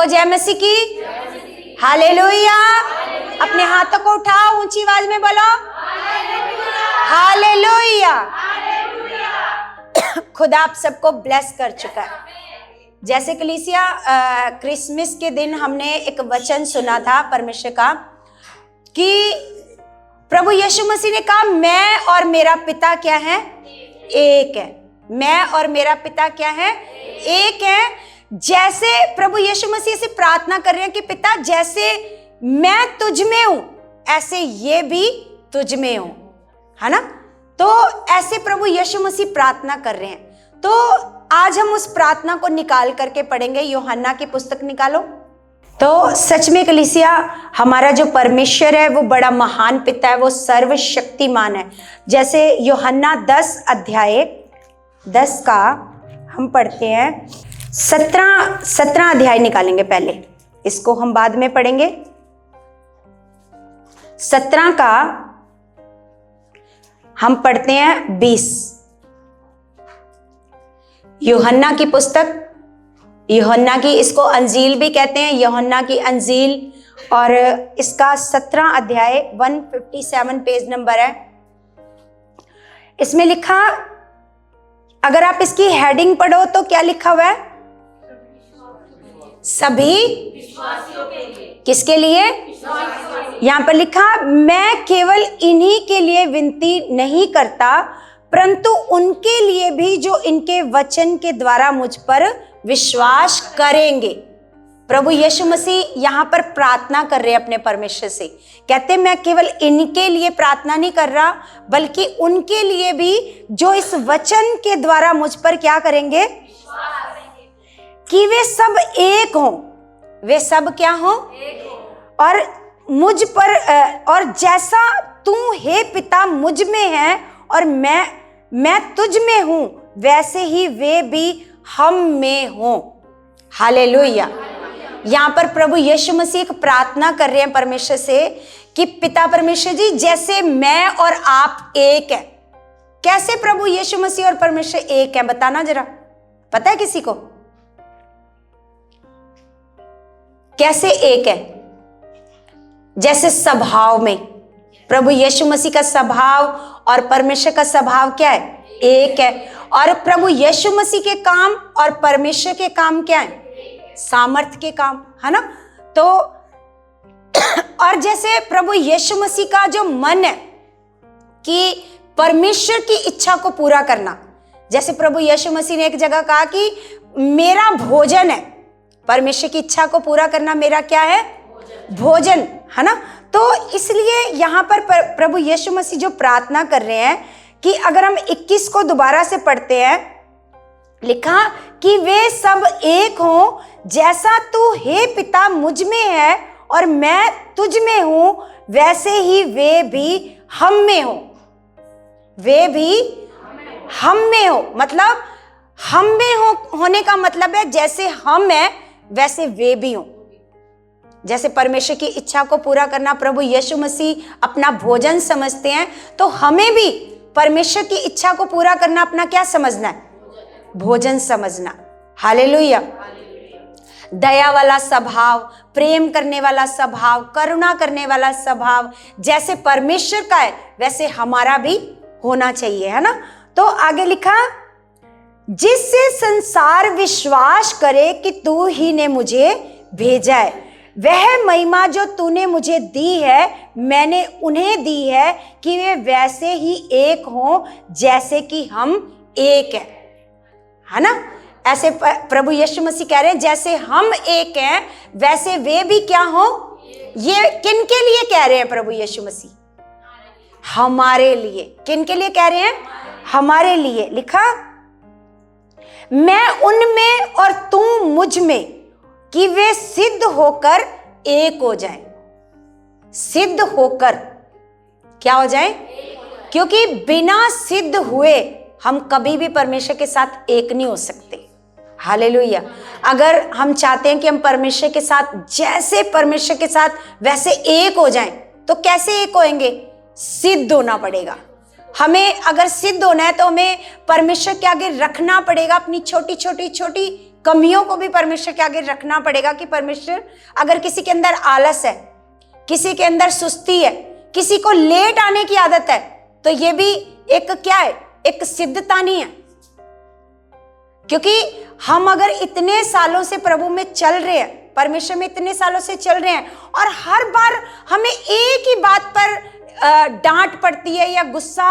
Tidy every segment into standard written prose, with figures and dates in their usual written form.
सबको जय मसीह की। हालेलुया। अपने हाथों को उठाओ, ऊंची आवाज में बोलो हालेलुया। खुदा आप सबको ब्लेस कर चुका है। जैसे कलीसिया क्रिसमस के दिन हमने एक वचन सुना था परमेश्वर का कि प्रभु यीशु मसीह ने कहा मैं और मेरा पिता क्या है, एक है। मैं और मेरा पिता क्या है, एक है। जैसे प्रभु यीशु मसीह से प्रार्थना कर रहे हैं कि पिता जैसे मैं तुझ में हूं ऐसे ये भी तुझ में हूं, है ना। तो ऐसे प्रभु यीशु मसीह प्रार्थना कर रहे हैं। तो आज हम उस प्रार्थना को निकाल करके पढ़ेंगे। यूहन्ना की पुस्तक निकालो। तो सच में कलीसिया हमारा जो परमेश्वर है वो बड़ा महान पिता है, वो सर्वशक्तिमान है। जैसे यूहन्ना 10 अध्याय 10 का हम पढ़ते हैं। 17 अध्याय निकालेंगे पहले, इसको हम बाद में पढ़ेंगे। 17 का हम पढ़ते हैं 20। यूहन्ना की पुस्तक, यूहन्ना की, इसको अंजील भी कहते हैं, यूहन्ना की अंजील। और इसका 17 अध्याय 157 पेज नंबर है। इसमें लिखा, अगर आप इसकी हेडिंग पढ़ो तो क्या लिखा हुआ है, सभी विश्वासियों के लिए। किसके लिए? यहां पर लिखा, मैं केवल इन्हीं के लिए विनती नहीं करता परंतु उनके लिए भी जो इनके वचन के द्वारा मुझ पर विश्वास करेंगे। प्रभु यीशु मसीह यहां पर प्रार्थना कर रहे हैं अपने परमेश्वर से। कहते मैं केवल इनके लिए प्रार्थना नहीं कर रहा बल्कि उनके लिए भी जो इस वचन के द्वारा मुझ पर क्या करेंगे, कि वे सब एक हों। वे सब क्या हों? और मुझ पर, और जैसा तू हे पिता मुझ में है और मैं तुझ में हूं वैसे ही वे भी हम में हों। हालेलुया। यहां पर प्रभु यीशु मसीह एक प्रार्थना कर रहे हैं परमेश्वर से कि पिता परमेश्वर जी जैसे मैं और आप एक है। कैसे प्रभु यीशु मसीह और परमेश्वर एक है, बताना जरा, पता है किसी को कैसे एक है? जैसे स्वभाव में प्रभु यीशु मसीह का स्वभाव और परमेश्वर का स्वभाव क्या है, एक है। और प्रभु यीशु मसीह के काम और परमेश्वर के काम क्या है, सामर्थ्य के काम, है ना। तो और जैसे प्रभु यीशु मसीह का जो मन है कि परमेश्वर की इच्छा को पूरा करना, जैसे प्रभु यीशु मसीह ने एक जगह कहा कि मेरा भोजन है, परमेश्वर की इच्छा को पूरा करना मेरा क्या है, भोजन, है ना। तो इसलिए यहां पर प्रभु यीशु मसीह जो प्रार्थना कर रहे हैं कि अगर हम 21 को दोबारा से पढ़ते हैं, लिखा कि वे सब एक हों जैसा तू हे पिता मुझ में है और मैं तुझ में हूं वैसे ही वे भी हम में हो। वे भी हम में हो, मतलब हम में होने का मतलब है जैसे हम हैं वैसे वे भी हों। जैसे परमेश्वर की इच्छा को पूरा करना प्रभु यीशु मसीह अपना भोजन समझते हैं, तो हमें भी परमेश्वर की इच्छा को पूरा करना अपना क्या समझना है, भोजन समझना। हालेलुया। दया वाला स्वभाव, प्रेम करने वाला स्वभाव, करुणा करने वाला स्वभाव जैसे परमेश्वर का है वैसे हमारा भी होना चाहिए, है ना। तो आगे लिखा, जिससे संसार विश्वास करे कि तू ही ने मुझे भेजा है, वह महिमा जो तूने मुझे दी है मैंने उन्हें दी है कि वे वैसे ही एक हों जैसे कि हम एक हैं, है ना। ऐसे प्रभु यीशु मसीह कह रहे हैं जैसे हम एक हैं वैसे वे भी क्या हों। ये किन के लिए कह रहे हैं प्रभु यीशु मसीह? हमारे लिए। किन के लिए कह रहे हैं? हमारे लिए। लिखा, मैं उनमें और तू मुझ में कि वे सिद्ध होकर एक हो जाएं। सिद्ध होकर क्या हो जाएं? क्योंकि बिना सिद्ध हुए हम कभी भी परमेश्वर के साथ एक नहीं हो सकते। हालेलुया। अगर हम चाहते हैं कि हम परमेश्वर के साथ जैसे परमेश्वर के साथ वैसे एक हो जाएं, तो कैसे एक होएंगे? सिद्ध होना पड़ेगा। हमें अगर सिद्ध होना है तो हमें परमेश्वर के आगे रखना पड़ेगा अपनी छोटी छोटी छोटी कमियों को भी परमेश्वर के आगे रखना पड़ेगा कि परमेश्वर, अगर किसी के अंदर आलस है, किसी के अंदर सुस्ती है, किसी को लेट आने की आदत है, तो ये भी एक क्या है, एक सिद्धता नहीं है। क्योंकि हम अगर इतने सालों से प्रभु में चल रहे हैं, परमेश्वर में इतने सालों से चल रहे हैं, और हर बार हमें एक ही बात पर डांट पड़ती है या गुस्सा,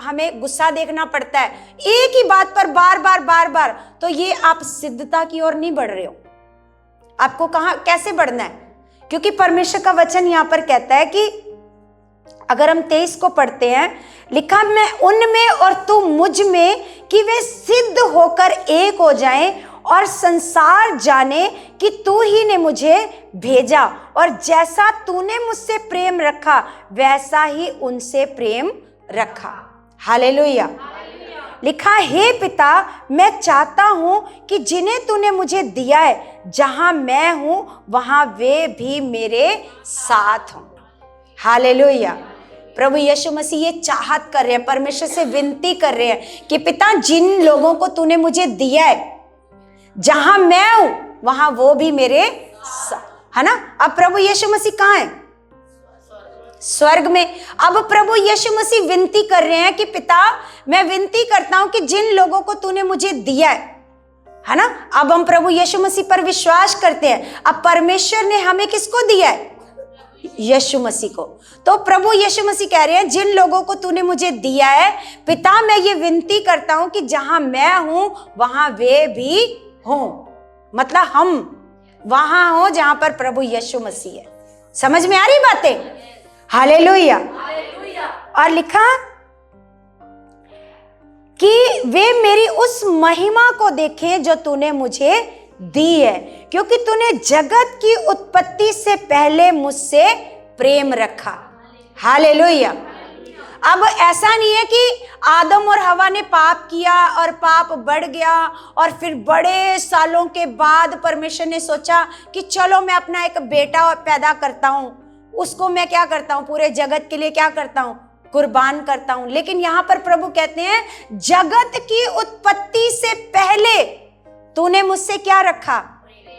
हमें गुस्सा देखना पड़ता है एक ही बात पर बार बार, तो ये आप सिद्धता की ओर नहीं बढ़ रहे हो। आपको कैसे बढ़ना है? क्योंकि परमेश्वर का वचन यहां पर कहता है कि अगर हम 23 को पढ़ते हैं, लिखा मैं उनमें और तू मुझ में, कि वे सिद्ध होकर एक हो जाएं और संसार जाने कि तू ही ने मुझे भेजा, और जैसा तूने मुझसे प्रेम रखा वैसा ही उनसे प्रेम रखा। हालेलुया। लिखा, हे पिता, मैं चाहता हूं कि जिन्हें तूने मुझे दिया है, जहां मैं हूं वहां वे भी मेरे साथ हों। हालेलुया। प्रभु यीशु मसीह ये चाहत कर रहे हैं, परमेश्वर से विनती कर रहे हैं कि पिता, जिन लोगों को तूने मुझे दिया है, जहां मैं हूं वहां वो भी मेरे साथ, है ना। अब प्रभु यीशु मसीह कहां है? स्वर्ग में। अब प्रभु यीशु मसीह विनती कर रहे हैं कि पिता, मैं विनती करता हूं कि जिन लोगों को तूने मुझे दिया है ना। अब हम प्रभु यीशु मसीह पर विश्वास करते हैं। अब परमेश्वर ने हमें किसको दिया है? यीशु मसीह को। तो प्रभु यीशु मसीह कह रहे हैं, जिन लोगों को तूने मुझे दिया है पिता, मैं ये विनती करता हूं कि जहां मैं हूं वहां वे भी हों। मतलब हम वहां हो जहां पर प्रभु यीशु मसीह है। समझ में आ रही बातें? हालेलुया। और लिखा कि वे मेरी उस महिमा को देखें जो तूने मुझे दी है, क्योंकि तूने जगत की उत्पत्ति से पहले मुझसे प्रेम रखा। हालेलुया। अब ऐसा नहीं है कि आदम और हवा ने पाप किया और पाप बढ़ गया और फिर बड़े सालों के बाद परमेश्वर ने सोचा कि चलो मैं अपना एक बेटा पैदा करता हूं, उसको मैं क्या करता हूं, पूरे जगत के लिए क्या करता हूं, कुर्बान करता हूं। लेकिन यहां पर प्रभु कहते हैं, जगत की उत्पत्ति से पहले तूने मुझसे क्या रखा?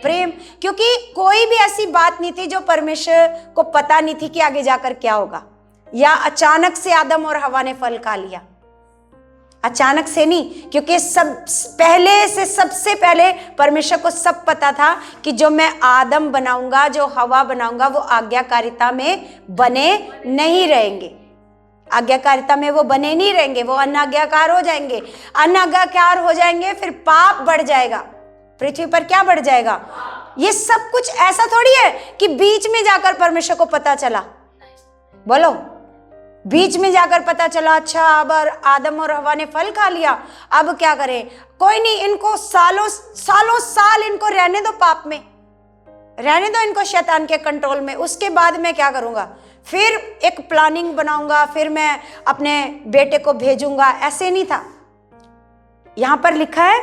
प्रेम। क्योंकि कोई भी ऐसी बात नहीं थी जो परमेश्वर को पता नहीं थी कि आगे जाकर क्या होगा, या अचानक से आदम और हवा ने फल खा लिया। अचानक से नहीं, क्योंकि सबसे पहले परमेश्वर को सब पता था कि जो मैं आदम बनाऊंगा, जो हवा बनाऊंगा, वो आज्ञाकारिता में बने नहीं रहेंगे। आज्ञाकारिता में वो बने नहीं रहेंगे, वो अनाज्ञाकार हो जाएंगे। अनाज्ञाकार हो जाएंगे, फिर पाप बढ़ जाएगा, पृथ्वी पर क्या बढ़ जाएगा। ये सब कुछ ऐसा थोड़ी है कि बीच में जाकर परमेश्वर को पता चला। बोलो, बीच में जाकर पता चला, अच्छा अब आदम और हवा ने फल खा लिया, अब क्या करें? कोई नहीं, इनको सालों साल इनको रहने दो, पाप में रहने दो, इनको शैतान के कंट्रोल में, उसके बाद मैं क्या करूंगा, फिर एक प्लानिंग बनाऊंगा, फिर मैं अपने बेटे को भेजूंगा। ऐसे नहीं था। यहां पर लिखा है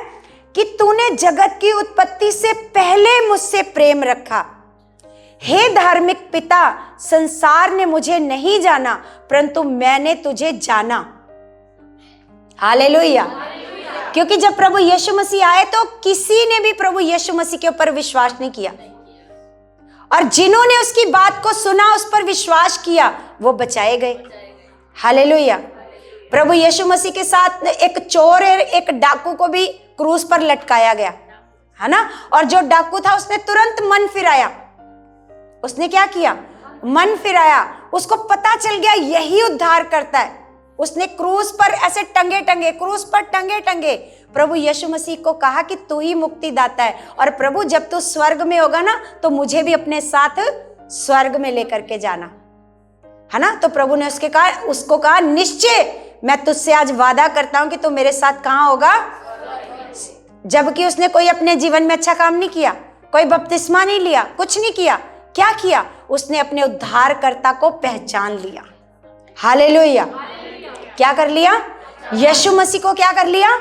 कि तूने जगत की उत्पत्ति से पहले मुझसे प्रेम रखा। हे धार्मिक पिता, संसार ने मुझे नहीं जाना, परंतु मैंने तुझे जाना। हालेलुया। क्योंकि जब प्रभु यीशु मसीह आए तो किसी ने भी प्रभु यीशु मसीह के ऊपर विश्वास नहीं किया, और जिन्होंने उसकी बात को सुना, उस पर विश्वास किया, वो बचाए गए। हालेलुया। प्रभु यीशु मसीह के साथ एक चोर और एक डाकू को भी क्रूस पर लटकाया गया, है ना। और जो डाकू था उसने तुरंत मन फिराया। उसने क्या किया? मन फिराया। उसको पता चल गया यही उद्धार करता है। उसने क्रूस पर ऐसे क्रूस पर टंगे टंगे प्रभु यीशु मसीह को कहा कि तू ही मुक्तिदाता है, और प्रभु जब तू स्वर्ग में होगा ना, तो मुझे भी अपने साथ स्वर्ग में लेकर के जाना, है ना। तो प्रभु ने उसको कहा निश्चय मैं तुझसे आज वादा करता हूं कि तू मेरे साथ कहां होगा। जबकि उसने कोई अपने जीवन में अच्छा काम नहीं किया, कोई बपतिस्मा नहीं लिया, कुछ नहीं किया। क्या किया? उसने अपने उद्धारकर्ता को पहचान लिया। हालेलुया। क्या कर लिया? यीशु मसीह को क्या कर लिया?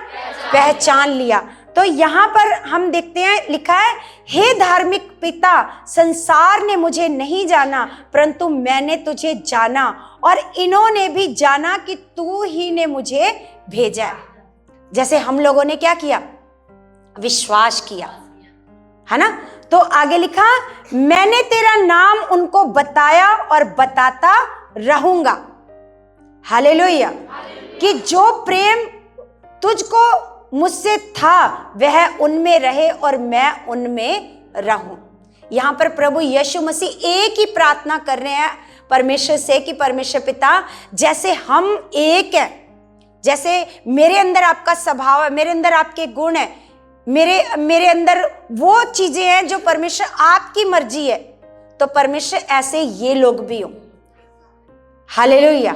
पहचान लिया। तो यहां पर हम देखते हैं, लिखा है, हे धार्मिक पिता, संसार ने मुझे नहीं जाना, परंतु मैंने तुझे जाना, और इन्होंने भी जाना कि तू ही ने मुझे भेजा है। जैसे हम लोगों ने क्या किया? विश्वास किया, है ना। तो आगे लिखा, मैंने तेरा नाम उनको बताया और बताता रहूंगा। हालेलुया। कि जो प्रेम तुझको मुझसे था वह उनमें रहे और मैं उनमें रहूं। यहां पर प्रभु यीशु मसीह एक ही प्रार्थना कर रहे हैं परमेश्वर से कि परमेश्वर पिता, जैसे हम एक हैं, जैसे मेरे अंदर आपका स्वभाव है, मेरे अंदर आपके गुण है, मेरे अंदर वो चीजें हैं जो परमेश्वर आपकी मर्जी है, तो परमेश्वर ऐसे ये लोग भी हो। हालेलुया।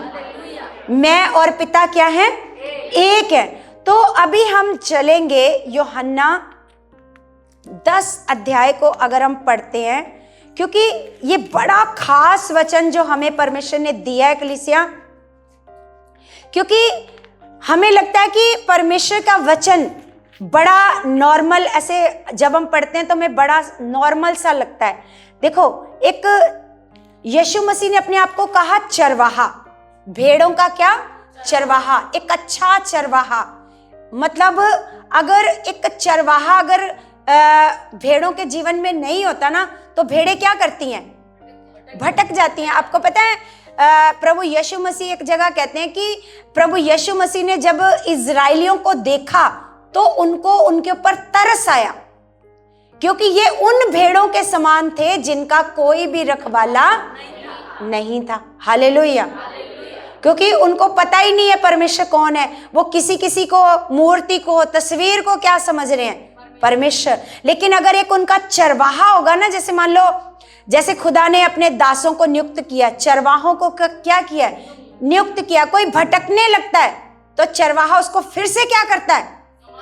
मैं और पिता क्या है? एक है। तो अभी हम चलेंगे यूहन्ना 10 अध्याय को अगर हम पढ़ते हैं, क्योंकि ये बड़ा खास वचन जो हमें परमेश्वर ने दिया है कलीसिया। क्योंकि हमें लगता है कि परमेश्वर का वचन बड़ा नॉर्मल, ऐसे जब हम पढ़ते हैं तो हमें बड़ा नॉर्मल सा लगता है। देखो, एक यीशु मसीह ने अपने आप को कहा चरवाहा, भेड़ों का क्या? चरवाहा, एक अच्छा चरवाहा। मतलब अगर एक चरवाहा अगर भेड़ों के जीवन में नहीं होता ना, तो भेड़ें क्या करती हैं? भटक जाती हैं। आपको पता है प्रभु यीशु मसीह एक जगह कहते हैं कि प्रभु यीशु मसीह ने जब इजराइलियों को देखा तो उनको उनके ऊपर तरस आया, क्योंकि ये उन भेड़ों के समान थे जिनका कोई भी रखवाला नहीं था। हालेलुया। क्योंकि उनको पता ही नहीं है परमेश्वर कौन है। वो किसी किसी को, मूर्ति को, तस्वीर को क्या समझ रहे हैं? परमेश्वर। लेकिन अगर एक उनका चरवाहा होगा ना, जैसे मान लो, जैसे खुदा ने अपने दासों को नियुक्त किया, चरवाहों को क्या किया? नियुक्त किया। कोई भटकने लगता है तो चरवाहा उसको फिर से क्या करता है?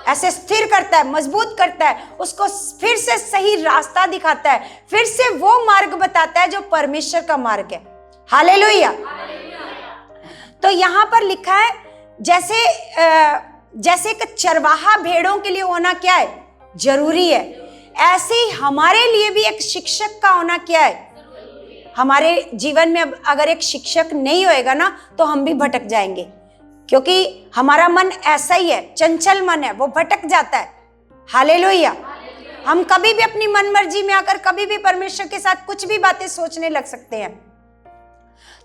ऐसे स्थिर करता है, मजबूत करता है, उसको फिर से सही रास्ता दिखाता है, फिर से वो मार्ग बताता है जो परमेश्वर का मार्ग है। हालेलुया। तो यहां पर लिखा है जैसे एक चरवाहा भेड़ों के लिए होना क्या है? जरूरी है, ऐसे ही हमारे लिए भी एक शिक्षक का होना क्या है? हमारे जीवन में अगर एक शिक्षक नहीं होएगा ना, तो हम भी भटक जाएंगे, क्योंकि हमारा मन ऐसा ही है, चंचल मन है, वो भटक जाता है। हालेलुया। हम कभी भी अपनी मन मर्जी में आकर कभी भी परमेश्वर के साथ कुछ भी बातें सोचने लग सकते हैं।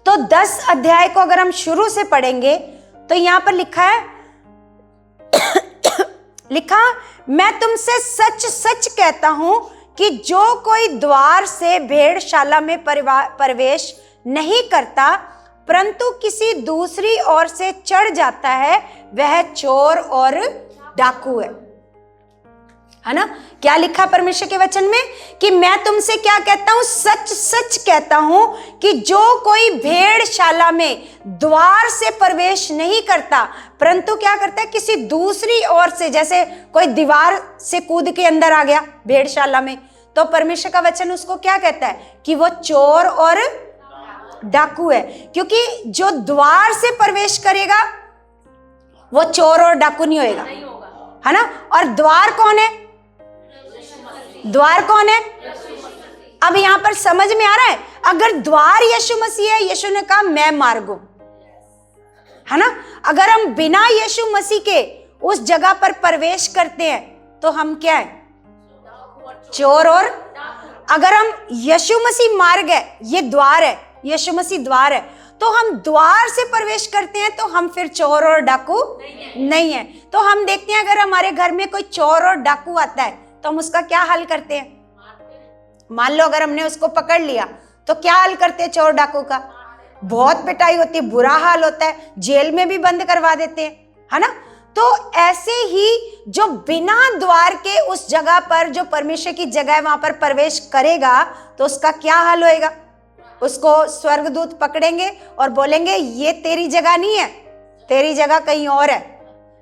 तो 10 अध्याय को अगर हम शुरू से पढ़ेंगे तो यहां पर लिखा है मैं तुमसे सच सच कहता हूं कि जो कोई द्वार से भेड़शाला में प्रवेश नहीं करता परंतु किसी दूसरी ओर से चढ़ जाता है, वह चोर और डाकू है ना। क्या लिखा परमेश्वर के वचन में कि मैं तुमसे क्या कहता हूं? सच सच कहता हूं कि जो कोई भेड़शाला में द्वार से प्रवेश नहीं करता परंतु क्या करता है? किसी दूसरी ओर से, जैसे कोई दीवार से कूद के अंदर आ गया भेड़शाला में, तो परमेश्वर का वचन उसको क्या कहता है? कि वो चोर और डाकू है। क्योंकि जो द्वार से प्रवेश करेगा वो चोर और डाकू नहीं होएगा, है ना। और द्वार कौन है? द्वार कौन है? अब यहां पर समझ में आ रहा है, अगर द्वार यीशु मसीह है, यीशु ने कहा मैं मार्ग हूं, है ना। अगर हम बिना यीशु मसीह के उस जगह पर प्रवेश करते हैं तो हम क्या है? चोर। और अगर हम यीशु मसीह मार्ग है, ये द्वार है, यीशु मसीह द्वार है, तो हम द्वार से प्रवेश करते हैं तो हम फिर चोर और डाकू नहीं है। तो हम देखते हैं अगर हमारे घर में कोई चोर और डाकू आता है तो हम उसका क्या हल करते हैं? मान लो अगर हमने उसको पकड़ लिया तो क्या हल करते हैं चोर डाकू का? बहुत पिटाई होती है, बुरा हाल होता है, जेल में भी बंद करवा देते हैं, है ना। तो ऐसे ही जो बिना द्वार के उस जगह पर, जो परमेश्वर की जगह है, वहां पर प्रवेश करेगा तो उसका क्या हाल होएगा? उसको स्वर्गदूत पकड़ेंगे और बोलेंगे ये तेरी जगह नहीं है, तेरी जगह कहीं और है,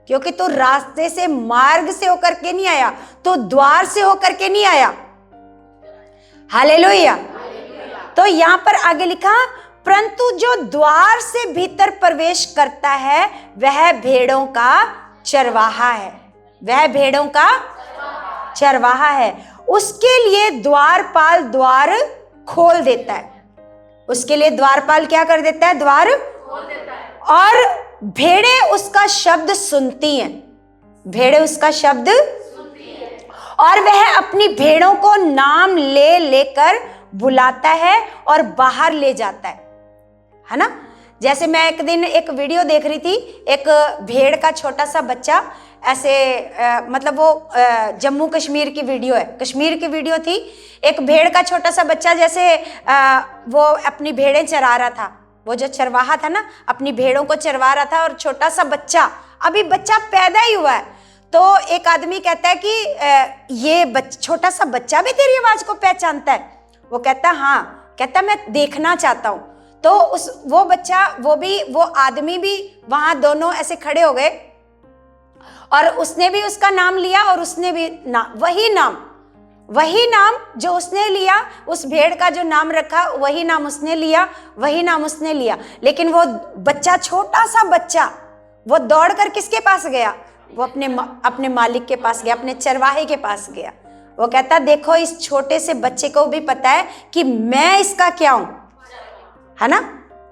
क्योंकि तू रास्ते से, मार्ग से होकर के नहीं आया, तो द्वार से होकर के नहीं आया। हालेलुया। तो यहां पर आगे लिखा, परंतु जो द्वार से भीतर प्रवेश करता है वह भेड़ों का चरवाहा है। वह भेड़ों का चरवाहा है। उसके लिए द्वारपाल द्वार खोल देता है। उसके लिए द्वारपाल क्या कर देता है? द्वार खोल देता है। और भेड़ें उसका शब्द सुनती हैं। भेड़ें उसका शब्द सुनती हैं। और वह अपनी भेड़ों को नाम ले लेकर बुलाता है और बाहर ले जाता है ना। जैसे मैं एक दिन एक वीडियो देख रही थी, एक भेड़ का छोटा सा बच्चा ऐसे मतलब वो जम्मू कश्मीर की वीडियो है, कश्मीर की वीडियो थी। एक भेड़ का छोटा सा बच्चा जैसे वो अपनी भेड़ें चरा रहा था, वो जो चरवाहा था ना अपनी भेड़ों को चरवा रहा था, और छोटा सा बच्चा, अभी बच्चा पैदा ही हुआ है। तो एक आदमी कहता है कि ये छोटा सा बच्चा भी तेरी आवाज को पहचानता है? वो कहता हाँ, कहता मैं देखना चाहता हूँ। तो वो बच्चा, वो आदमी भी वहां दोनों ऐसे खड़े हो गए, और उसने भी उसका नाम लिया, और उसने भी वही नाम जो उसने लिया, उस भेड़ का जो नाम रखा वही नाम उसने लिया। लेकिन वो बच्चा, छोटा सा बच्चा, वो दौड़कर किसके पास गया? वो अपने मालिक के पास गया, अपने चरवाहे के पास गया। वो कहता देखो इस छोटे से बच्चे को भी पता है कि मैं इसका क्या हूं, है ना।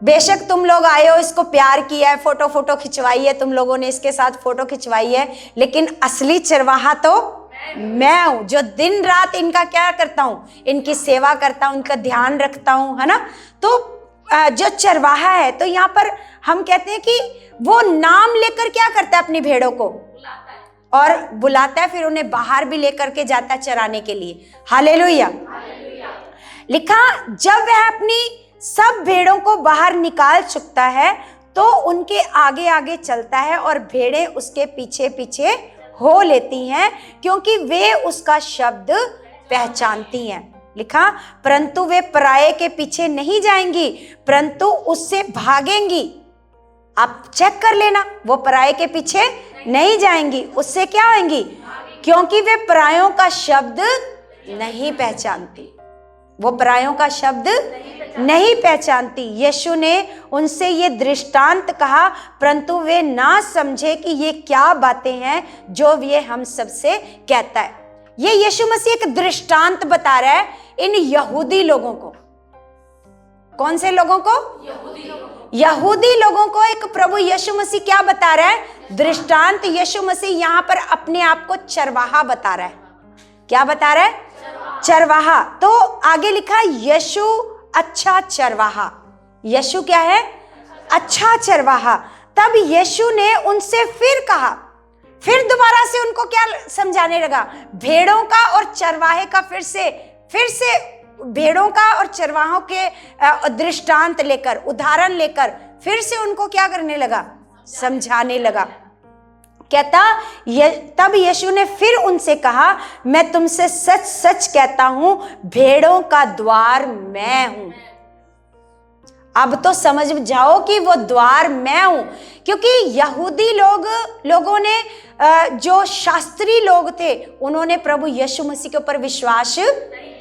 बेशक तुम लोग आए हो, इसको प्यार किया है, फोटो खिंचवाई है, तुम लोगों ने इसके साथ फोटो खिंचवाई है, लेकिन असली चरवाहा तो मैं हूं, जो दिन रात इनका क्या करता हूं, इनकी सेवा करता हूं, इनका ध्यान रखता हूं, है ना। तो जो चरवाहा है, तो यहाँ पर हम कहते हैं कि वो नाम लेकर क्या करता है, अपनी भेड़ों को और बुलाता है, फिर उन्हें बाहर भी लेकर के जाता है चराने के लिए। हालेलुया। लिखा जब वह अपनी सब भेड़ों को बाहर निकाल चुकता है तो उनके आगे आगे चलता है, और भेड़ें उसके पीछे पीछे हो लेती हैं, क्योंकि वे उसका शब्द पहचानती हैं। लिखा परंतु वे पराये के पीछे नहीं जाएंगी, परंतु उससे भागेंगी। आप चेक कर लेना, वो पराये के पीछे नहीं जाएंगी, उससे क्या होंगी? क्योंकि वे परायों का शब्द नहीं पहचानती, वो परायों का शब्द नहीं पहचानती। यीशु ने उनसे ये दृष्टांत कहा, परंतु वे ना समझे कि ये क्या बातें हैं जो ये हम सबसे कहता है। ये यीशु मसीह एक दृष्टांत बता रहा है इन यहूदी लोगों को। कौन से लोगों को? यहूदी लोगों को एक प्रभु यीशु मसीह क्या बता रहा है? दृष्टांत। यीशु मसीह यहाँ पर अपने आप को चरवाहा बता रहा है। क्या बता रहा है? चरवाहा। तो आगे लिखा यीशु अच्छा चरवाहा। यीशु क्या है? अच्छा चरवाहा। तब यीशु ने उनसे फिर कहा, फिर दोबारा से उनको क्या समझाने लगा? भेड़ों का और चरवाहे का फिर से भेड़ों का और चरवाहों के दृष्टांत लेकर, उदाहरण लेकर फिर से उनको क्या करने लगा? समझाने लगा। कहता तब यीशु ने फिर उनसे कहा, मैं तुमसे सच सच कहता हूं, भेड़ों का द्वार मैं हूं। अब तो समझ जाओ कि वो द्वार मैं हूं, क्योंकि यहूदी लोगों ने, जो शास्त्री लोग थे, उन्होंने प्रभु यीशु मसीह के ऊपर विश्वास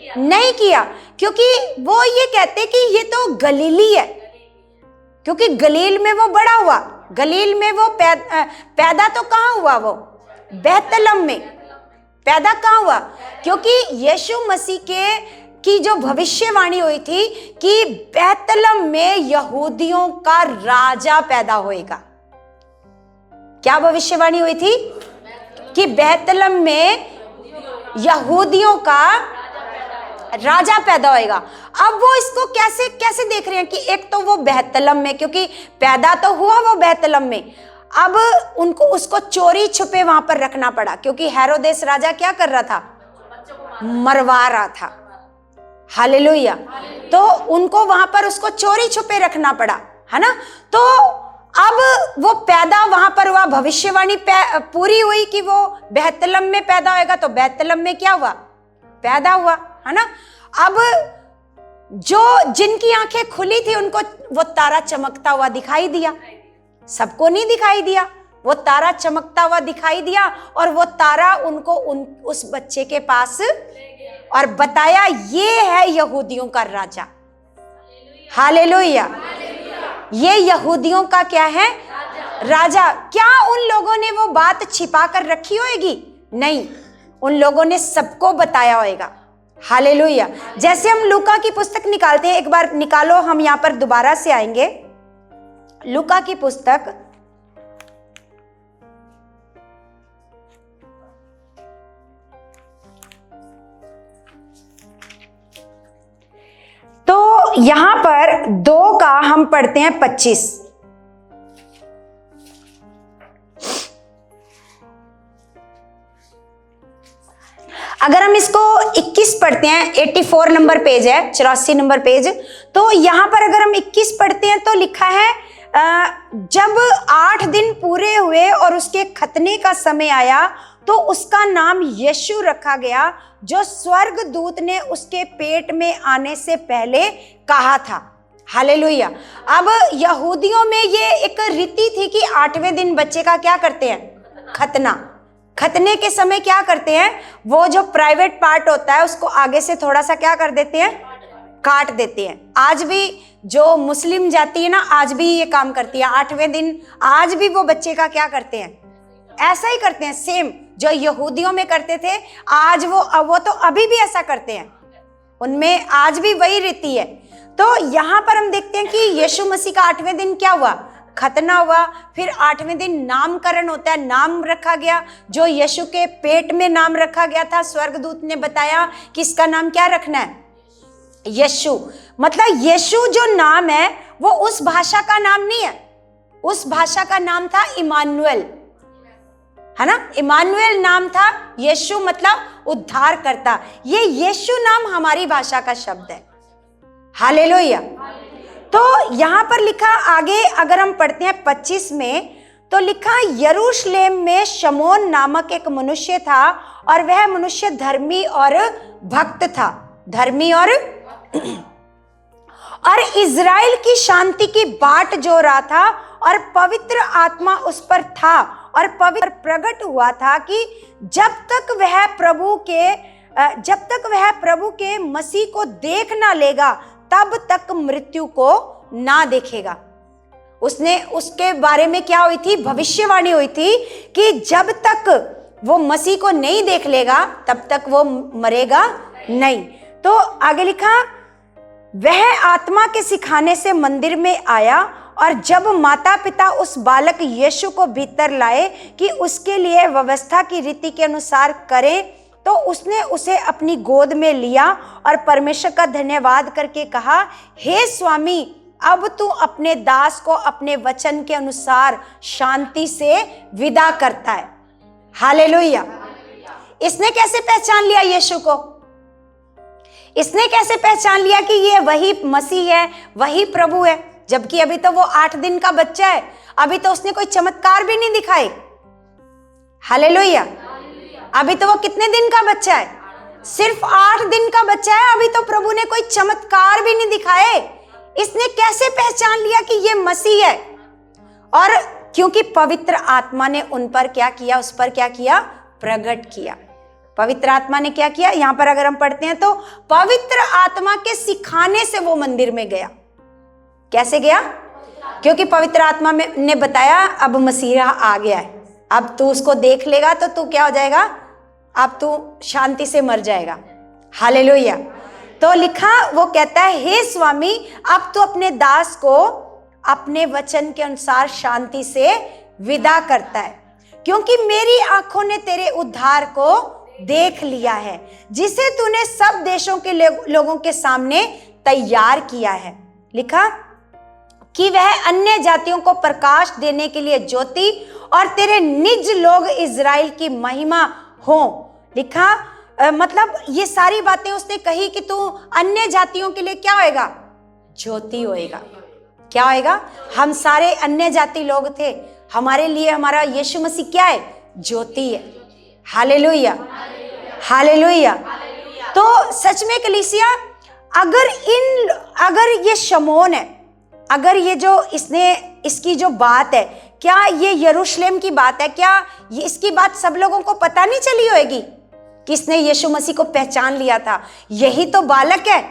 नहीं किया, क्योंकि वो ये कहते कि ये तो गलीली है, क्योंकि गलील में वो बड़ा हुआ। गलील में वो पैदा तो कहाँ हुआ? वो बैतलहम में पैदा कहाँ हुआ? क्योंकि यीशु मसीह की जो भविष्यवाणी हुई थी कि बैतलहम में यहूदियों का राजा पैदा होएगा। क्या भविष्यवाणी हुई थी? कि बैतलहम में यहूदियों का राजा पैदा होएगा। अब वो इसको कैसे देख रहे हैं कि एक तो वो बैतलहम में, क्योंकि पैदा तो हुआ वो बैतलहम में, अब उनको उसको चोरी छुपे वहां पर रखना पड़ा, क्योंकि हेरोदेस राजा क्या कर रहा था? मरवा रहा था। हालेलुया। तो उनको वहां पर उसको चोरी छुपे रखना पड़ा, है ना। तो अब वो पैदा वहां पर हुआ, भविष्यवाणी पूरी हुई कि वो बैतलहम में पैदा होएगा, तो बैतलहम में क्या हुआ? पैदा हुआ, है ना। अब जिनकी आंखें खुली थी उनको वो तारा चमकता हुआ दिखाई दिया। सबको नहीं दिखाई दिया, वो तारा चमकता हुआ दिखाई दिया, और वो तारा उनको उस बच्चे के पास और बताया ये है यहूदियों का राजा। हालेलुया। ये यहूदियों का क्या है? राजा। क्या उन लोगों ने वो बात छिपा कर रखी होगी? नहीं, उन लोगों ने सबको बताया होगा। हालेलुया। जैसे हम लूका की पुस्तक निकालते हैं, एक बार निकालो, हम यहां पर दोबारा से आएंगे। लूका की पुस्तक यहां पर 2 का हम पढ़ते हैं 25। अगर हम इसको 21 पढ़ते हैं, 84 नंबर पेज है, 84 नंबर पेज, तो यहां पर अगर हम 21 पढ़ते हैं तो लिखा है जब 8 दिन पूरे हुए और उसके खतने का समय आया तो उसका नाम यीशु रखा गया, जो स्वर्ग दूत ने उसके पेट में आने से पहले कहा था। हालेलुया। अब यहूदियों में ये एक रीति थी कि 8वें दिन बच्चे का क्या करते हैं? खतना। खतने के समय क्या करते हैं? वो जो प्राइवेट पार्ट होता है उसको आगे से थोड़ा सा क्या कर देते हैं? काट देते हैं। आज भी जो मुस्लिम जाति है ना, आज भी ये काम करती है। 8वें दिन आज भी वो बच्चे का क्या करते हैं? ऐसा ही करते हैं, सेम जो यहूदियों में करते थे, आज वो तो अभी भी ऐसा करते हैं, उनमें आज भी वही रीति है। तो यहाँ पर हम देखते हैं कि यीशु मसीह का 8वें दिन क्या हुआ? खतना हुआ। फिर 8वें दिन नामकरण होता है, नाम रखा गया, जो यीशु के पेट में नाम रखा गया था। स्वर्गदूत ने बताया कि इसका नाम क्या रखना है? यीशु। मतलब यीशु जो नाम है वो उस भाषा का नाम नहीं है, उस भाषा का नाम था इमानुएल, है ना? इमानुएल नाम था। यीशु मतलब उद्धार करता। ये यीशु नाम हमारी भाषा का शब्द है। हालेलुया। तो यहां पर लिखा आगे, अगर हम पढ़ते हैं 25 में, तो लिखा यरूशलेम में शमौन नामक एक मनुष्य था और वह मनुष्य धर्मी और भक्त था, धर्मी और इजराइल की शांति की बाट जो रहा था, और पवित्र आत्मा उस पर था और पवित्र प्रकट हुआ था कि जब तक वह प्रभु के मसीह को देख ना लेगा तब तक मृत्यु को ना देखेगा। उसके बारे में क्या हुई थी? भविष्यवाणी हुई थी कि जब तक वो मसीह को नहीं देख लेगा तब तक वो मरेगा नहीं। तो आगे लिखा, वह आत्मा के सिखाने से मंदिर में आया, और जब माता पिता उस बालक यीशु को भीतर लाए कि उसके लिए व्यवस्था की रीति के अनुसार करे, तो उसने उसे अपनी गोद में लिया और परमेश्वर का धन्यवाद करके कहा, हे स्वामी, अब तू अपने दास को अपने वचन के अनुसार शांति से विदा करता है। हालेलुया। इसने कैसे पहचान लिया यीशु को? इसने कैसे पहचान लिया कि ये वही मसीह है, वही प्रभु है? जबकि अभी तो वो 8 दिन का बच्चा है, अभी तो उसने कोई चमत्कार भी नहीं दिखाए। हालेलुया। अभी तो वो कितने दिन का बच्चा है? सिर्फ 8 दिन का बच्चा है। अभी तो प्रभु ने कोई चमत्कार भी नहीं दिखाए। इसने कैसे पहचान लिया कि ये मसीह है? और क्योंकि पवित्र आत्मा ने उन पर क्या किया? उस पर क्या किया? प्रकट किया। पवित्र आत्मा ने क्या किया? यहां पर अगर हम पढ़ते हैं तो पवित्र आत्मा के सिखाने से वो मंदिर में गया। कैसे गया? क्योंकि पवित्र आत्मा ने बताया अब मसीहा आ गया है, अब तू उसको देख लेगा तो तू क्या हो जाएगा? अब तू शांति से मर जाएगा। हालेलुया। तो लिखा, वो कहता है, हे स्वामी, अब तू अपने दास को अपने वचन के अनुसार शांति से विदा करता है, क्योंकि मेरी आंखों ने तेरे उद्धार को देख लिया है, जिसे तूने सब देशों के लोगों के सामने तैयार किया है। लिखा कि वह अन्य जातियों को प्रकाश देने के लिए ज्योति और तेरे निज लोग इजराइल की महिमा हो। लिखा मतलब ये सारी बातें उसने कही कि तू अन्य जातियों के लिए क्या होएगा? ज्योति होएगा। क्या होएगा? हम सारे अन्य जाति लोग थे, हमारे लिए हमारा यीशु मसीह क्या है? ज्योति है। Hallelujah, hallelujah. तो सच में कलीसिया, अगर ये शमौन है, अगर ये जो इसकी जो बात है, क्या ये यरूशलेम की बात है? क्या ये इसकी बात सब लोगों को पता नहीं चली होगी कि इसने यीशु मसीह को पहचान लिया था? यही तो बालक है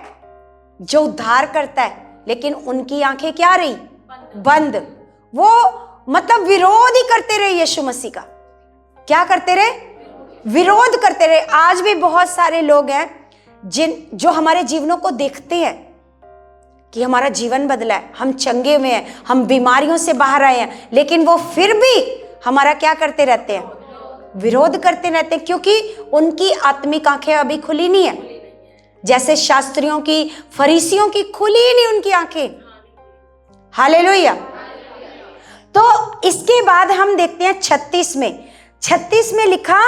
जो उद्धार करता है, लेकिन उनकी आंखें क्या रही? बंद। वो मतलब विरोध ही करते रहे यीशु मसीह का। क्या करते रहे? विरोध करते रहे। आज भी बहुत सारे लोग हैं जो हमारे जीवनों को देखते हैं कि हमारा जीवन बदला है, हम चंगे में हैं, हम बीमारियों से बाहर आए हैं, लेकिन वो फिर भी हमारा क्या करते रहते हैं? विरोध करते रहते हैं, क्योंकि उनकी आत्मिक आंखें अभी खुली नहीं है। जैसे शास्त्रियों की, फरीसियों की खुली ही नहीं उनकी आंखें। हालेलुया। तो इसके बाद हम देखते हैं 36 में लिखा,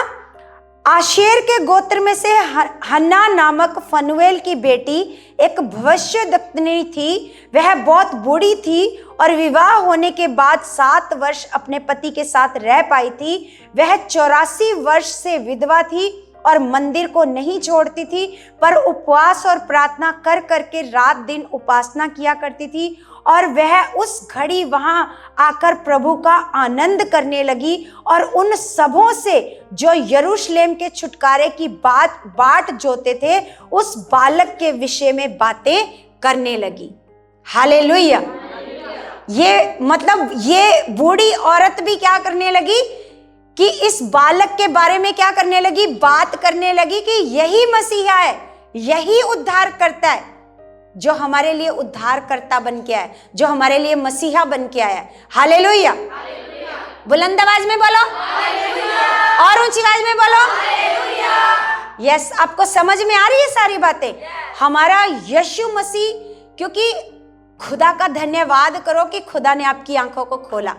आशेर के गोत्र में से हन्ना नामक फनुएल की बेटी एक भविष्यद्वक्तिनी थी। वह बहुत बूढ़ी थी और विवाह होने के बाद 7 वर्ष अपने पति के साथ रह पाई थी। वह 84 वर्ष से विधवा थी और मंदिर को नहीं छोड़ती थी, पर उपवास और प्रार्थना कर करके रात दिन उपासना किया करती थी। और वह उस घड़ी वहां आकर प्रभु का आनंद करने लगी और उन सबों से जो यरूशलेम के छुटकारे की बाट जोते थे उस बालक के विषय में बातें करने लगी। हालेलुया। ये मतलब ये बूढ़ी औरत भी क्या करने लगी कि इस बालक के बारे में क्या करने लगी, बात करने लगी कि यही मसीहा है, यही उद्धार करता है, जो हमारे लिए उद्धार करता बन के आया, जो हमारे लिए मसीहा बन के आया। हालेलुया। बुलंद आवाज में बोलो, और ऊंची आवाज में बोलो। यस, आपको समझ में आ रही है सारी बातें। हमारा यीशु मसीह, क्योंकि खुदा का धन्यवाद करो कि खुदा ने आपकी आंखों को खोला,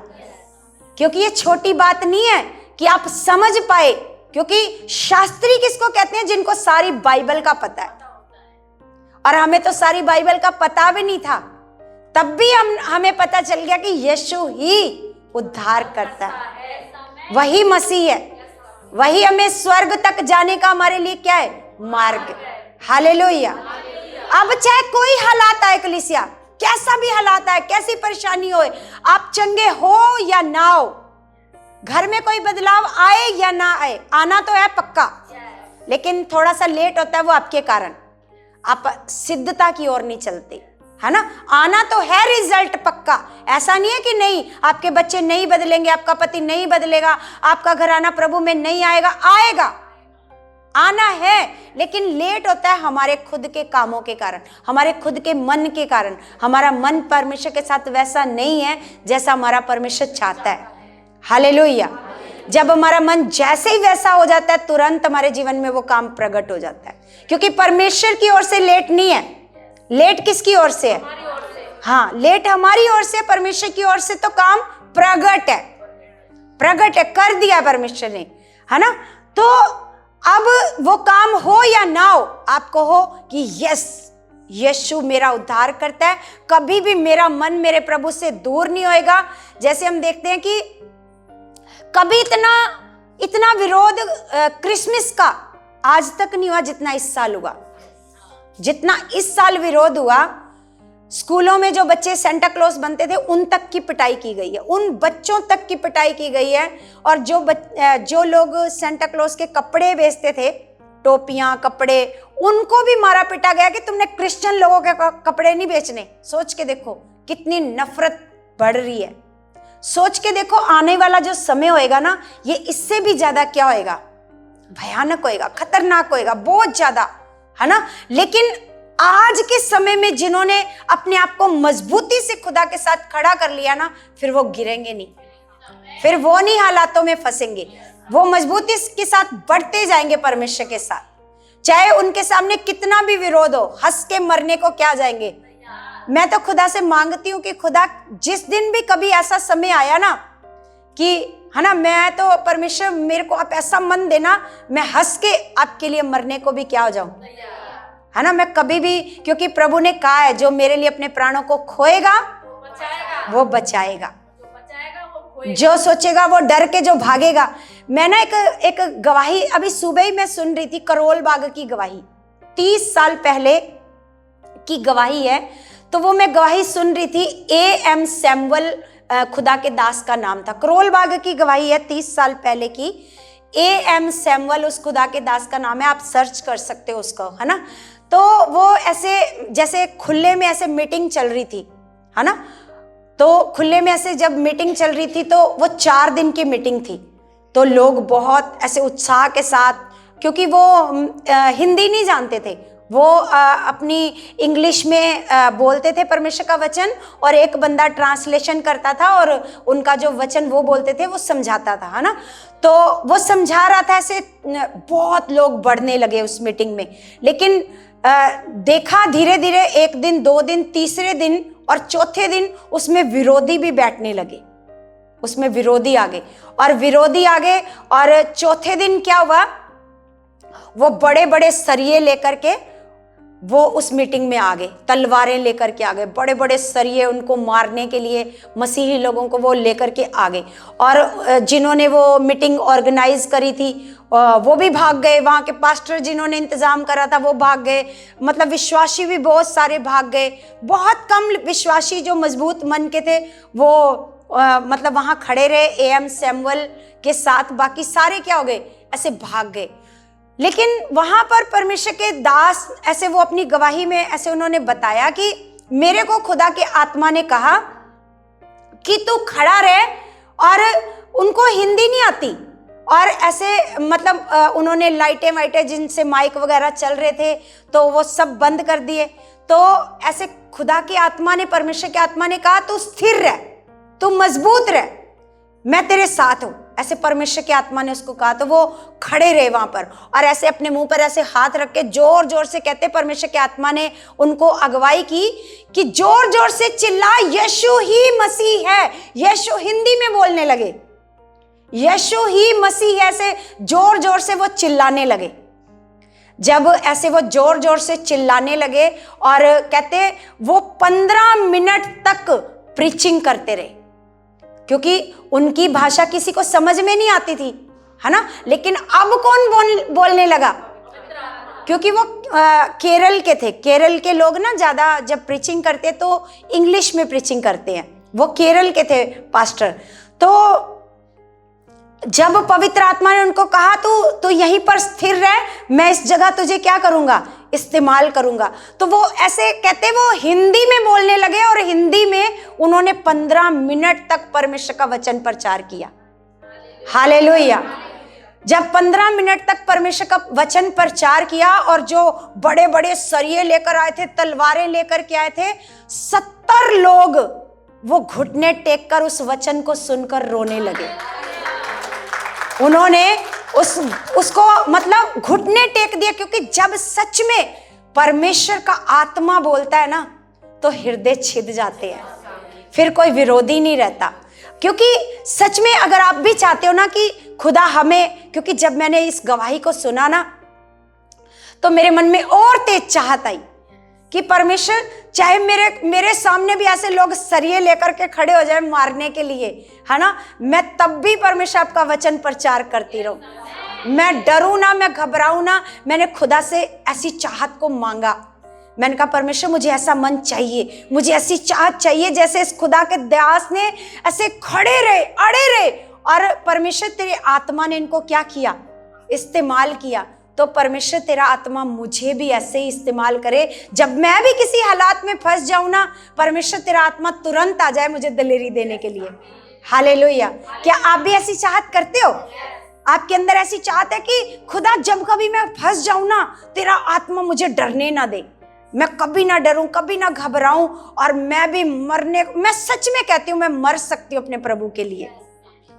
क्योंकि ये छोटी बात नहीं है कि आप समझ पाए। क्योंकि शास्त्री किसको कहते हैं? जिनको सारी बाइबल का पता है। और हमें तो सारी बाइबल का पता भी नहीं था, तब भी हमें पता चल गया कि यीशु ही उद्धार करता है, वही मसीह है, वही हमें स्वर्ग तक जाने का हमारे लिए क्या है? मार्ग। हालेलुया। अब चाहे कोई हालात आए कलीसिया, कैसा भी हालात आए, कैसी परेशानी हो, आप चंगे हो या ना हो, घर में कोई बदलाव आए या ना आए, आना तो है पक्का, लेकिन थोड़ा सा लेट होता है, वो आपके कारण। आप सिद्धता की ओर नहीं चलते, है ना। आना तो है रिजल्ट पक्का। ऐसा नहीं है कि नहीं, आपके बच्चे नहीं बदलेंगे, आपका पति नहीं बदलेगा, आपका घराना प्रभु में नहीं आएगा, आएगा, आना है, लेकिन लेट होता है हमारे खुद के कामों के कारण, हमारे खुद के मन के कारण। हमारा मन परमेश्वर के साथ वैसा नहीं है जैसा हमारा परमेश्वर चाहता है। हालेलुया। जब हमारा मन जैसे ही वैसा हो जाता है, तुरंत हमारे जीवन में वो काम प्रकट हो जाता है, क्योंकि परमेश्वर की ओर से लेट नहीं है। लेट किसकी ओर से है? हाँ, लेट हमारी ओर से, परमेश्वर की ओर से तो काम प्रकट है, प्रकट है, कर दिया परमेश्वर ने, है ना। तो अब वो काम हो या ना हो, आपको हो कि यस, यीशु मेरा उद्धार करता है, कभी भी मेरा मन मेरे प्रभु से दूर नहीं होएगा। जैसे हम देखते हैं कि कभी इतना विरोध क्रिसमस का आज तक नहीं हुआ जितना इस साल हुआ। जितना इस साल विरोध हुआ, स्कूलों में जो बच्चे सेंटा क्लॉज बनते थे उन तक की पिटाई की गई है, उन बच्चों तक की पिटाई की गई है। और जो लोग सेंटा क्लॉज के कपड़े बेचते थे, टोपियां, कपड़े, उनको भी मारा पिटा गया कि तुमने क्रिश्चियन लोगों के कपड़े नहीं बेचने। सोच के देखो कितनी नफरत बढ़ रही है। सोच के देखो आने वाला जो समय होएगा ना, ये इससे भी ज्यादा क्या होएगा? भयानक होएगा, खतरनाक होएगा, बहुत ज्यादा, है ना। लेकिन आज के समय में जिन्होंने अपने आप को मजबूती से खुदा के साथ खड़ा कर लिया ना, फिर वो गिरेंगे नहीं, फिर वो नहीं हालातों में फंसेंगे, वो मजबूती के साथ बढ़ते जाएंगे परमेश्वर के साथ। चाहे उनके सामने कितना भी विरोध हो, हंस के मरने को क्या जाएंगे। मैं तो खुदा से मांगती हूँ कि खुदा जिस दिन भी कभी ऐसा समय आया ना कि, है ना, मैं तो परमेश्वर मेरे को आप ऐसा मन देना, मैं हंस के आपके लिए मरने को भी क्या हो जाऊं, है ना। मैं कभी भी, क्योंकि प्रभु ने कहा है जो मेरे लिए अपने प्राणों को खोएगा वो बचाएगा, जो सोचेगा वो डर के जो भागेगा। मैं ना एक गवाही अभी सुबह ही मैं सुन रही थी, करोल बाग की गवाही, 30 साल पहले की गवाही है। तो वो मैं गवाही सुन रही थी, A.M. सैमुअल खुदा के दास का नाम था। करोल बाग की गवाही है 30 साल पहले की। A.M. सैमुअल उस खुदा के दास का नाम है, आप सर्च कर सकते हो उसको, है ना। तो वो ऐसे जैसे खुले में ऐसे मीटिंग चल रही थी, है ना। तो खुले में ऐसे जब मीटिंग चल रही थी तो वो 4 दिन की मीटिंग थी। तो लोग बहुत ऐसे उत्साह के साथ, क्योंकि वो हिंदी नहीं जानते थे, वो अपनी इंग्लिश में बोलते थे परमेश्वर का वचन, और एक बंदा ट्रांसलेशन करता था और उनका जो वचन वो बोलते थे वो समझाता था, है ना। तो वो समझा रहा था, ऐसे बहुत लोग बढ़ने लगे उस मीटिंग में। लेकिन देखा धीरे धीरे, एक दिन, 2 दिन, तीसरे दिन और चौथे दिन उसमें विरोधी भी बैठने लगे, उसमें विरोधी आ गए और विरोधी आ गए। और चौथे दिन क्या हुआ, वो बड़े बड़े सरिये लेकर के वो उस मीटिंग में आ गए, तलवारें लेकर के आ गए, बड़े बड़े सरिये उनको मारने के लिए, मसीही लोगों को वो लेकर के आ गए। और जिन्होंने वो मीटिंग ऑर्गेनाइज करी थी वो भी भाग गए, वहाँ के पास्टर जिन्होंने इंतजाम करा था वो भाग गए, मतलब विश्वासी भी बहुत सारे भाग गए। बहुत कम विश्वासी जो मजबूत मन के थे वो मतलब वहाँ खड़े रहे एएम सैमुअल के साथ, बाकी सारे क्या हो गए, ऐसे भाग गए। लेकिन वहां पर परमेश्वर के दास ऐसे वो अपनी गवाही में ऐसे उन्होंने बताया कि मेरे को खुदा के आत्मा ने कहा कि तू खड़ा रहे, और उनको हिंदी नहीं आती, और ऐसे मतलब उन्होंने लाइटें वाइटें जिनसे माइक वगैरह चल रहे थे तो वो सब बंद कर दिए। तो ऐसे खुदा की आत्मा ने, परमेश्वर की आत्मा ने कहा तू स्थिर रह, तू मजबूत रह, मैं तेरे साथ हूं, ऐसे परमेश्वर की आत्मा ने उसको कहा। तो वो खड़े रहे वहां पर और ऐसे अपने मुंह पर ऐसे हाथ रख के जोर जोर से कहते, परमेश्वर की आत्मा ने उनको अगुवाई की कि जोर जोर से चिल्ला, यीशु ही मसीह है। यीशु हिंदी में बोलने लगे, यीशु ही मसीह है, ऐसे जोर जोर से वो चिल्लाने लगे। जब ऐसे वो जोर जोर से चिल्लाने लगे और कहते वो 15 मिनट तक प्रीचिंग करते रहे, क्योंकि उनकी भाषा किसी को समझ में नहीं आती थी, है ना। लेकिन अब कौन बोलने लगा, क्योंकि वो केरल के थे। केरल के लोग ना ज्यादा जब प्रीचिंग करते तो इंग्लिश में प्रीचिंग करते हैं, वो केरल के थे पास्टर। तो जब पवित्र आत्मा ने उनको कहा तू यहीं पर स्थिर रह, मैं इस जगह तुझे क्या करूंगा, इस्तेमाल करूंगा, तो वो ऐसे कहते वो हिंदी में बोलने लगे और हिंदी में उन्होंने 15 मिनट तक परमेश्वर का वचन प्रचार किया। हालेलुया। जब 15 मिनट तक परमेश्वर का वचन प्रचार किया और जो बड़े बड़े सरिये लेकर आए थे, तलवारें लेकर के आए थे, 70 लोग वो घुटने टेक कर उस वचन को सुनकर रोने लगे। उन्होंने उसको मतलब घुटने टेक दिया, क्योंकि जब सच में परमेश्वर का आत्मा बोलता है ना तो हृदय छिद जाते हैं, फिर कोई विरोधी नहीं रहता। क्योंकि सच में अगर आप भी चाहते हो ना कि खुदा हमें, क्योंकि जब मैंने इस गवाही को सुना ना तो मेरे मन में और तेज चाहत आई कि परमेश्वर, चाहे मेरे सामने भी ऐसे लोग सरिये लेकर के खड़े हो जाए मारने के लिए, है ना, मैं तब भी परमेश्वर आपका वचन प्रचार करती रहूं। मैं डरूं ना, मैं घबराऊं ना। मैंने खुदा से ऐसी चाहत को मांगा। मैंने कहा परमेश्वर मुझे ऐसा मन चाहिए, मुझे ऐसी चाहत चाहिए जैसे इस खुदा के दास ने ऐसे खड़े रहे, अड़े रहे, और परमेश्वर तेरे आत्मा ने इनको क्या किया, इस्तेमाल किया। तो परमेश्वर तेरा आत्मा मुझे भी ऐसे ही इस्तेमाल करे, जब मैं भी किसी हालात में फंस जाऊं ना, परमेश्वर तेरा आत्मा तुरंत आ जाए मुझे दिलेरी देने के लिए। हालेलुया। क्या आप भी ऐसी चाहत करते हो? आपके अंदर ऐसी चाहत है कि खुदा जब कभी मैं फंस जाऊं ना, तेरा आत्मा मुझे डरने ना दे, मैं कभी ना डरूं, कभी ना घबराऊं, और मैं भी मैं सच में कहती हूं मैं मर सकती हूं अपने प्रभु के लिए,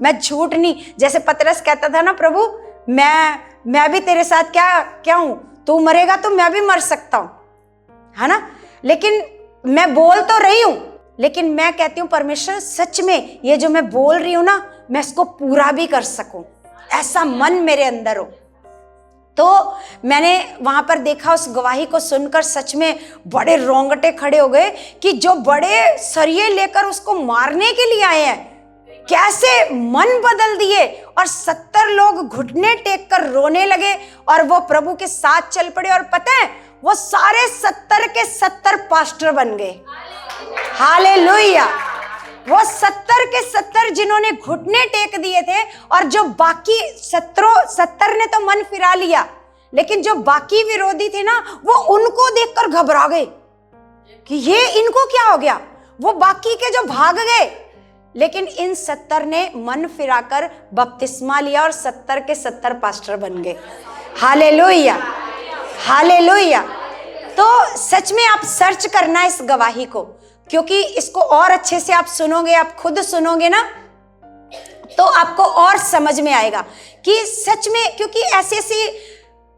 मैं झूठ नहीं। जैसे पतरस कहता था ना, प्रभु मैं भी तेरे साथ क्या हूं, तू मरेगा तो मैं भी मर सकता हूं, है ना। लेकिन मैं बोल तो रही हूं, लेकिन मैं कहती हूं परमेश्वर सच में ये जो मैं बोल रही हूं ना, मैं इसको पूरा भी कर सकूं, ऐसा मन मेरे अंदर हो। तो मैंने वहां पर देखा, उस गवाही को सुनकर सच में बड़े रोंगटे खड़े हो गए कि जो बड़े सरिये लेकर उसको मारने के लिए आए हैं, कैसे मन बदल दिए, और 70 लोग घुटने टेक कर रोने लगे और वो प्रभु के साथ चल पड़े। और पता है वो सारे 70 के 70 पास्टर बन गए। हालेलुया। वो 70 के 70 जिन्होंने घुटने टेक दिए थे, और जो बाकी 70 ने तो मन फिरा लिया, लेकिन जो बाकी विरोधी थे ना, वो उनको देखकर घबरा गए कि ये इनको क्या हो गया। वो बाकी के जो भाग गए, लेकिन इन 70 ने मन फिराकर बपतिस्मा लिया और 70 के 70 पास्टर बन गए। Hallelujah, hallelujah. तो सच में आप सर्च करना इस गवाही को, क्योंकि इसको और अच्छे से आप सुनोगे, आप खुद सुनोगे ना, तो आपको और समझ में आएगा कि सच में, क्योंकि ऐसे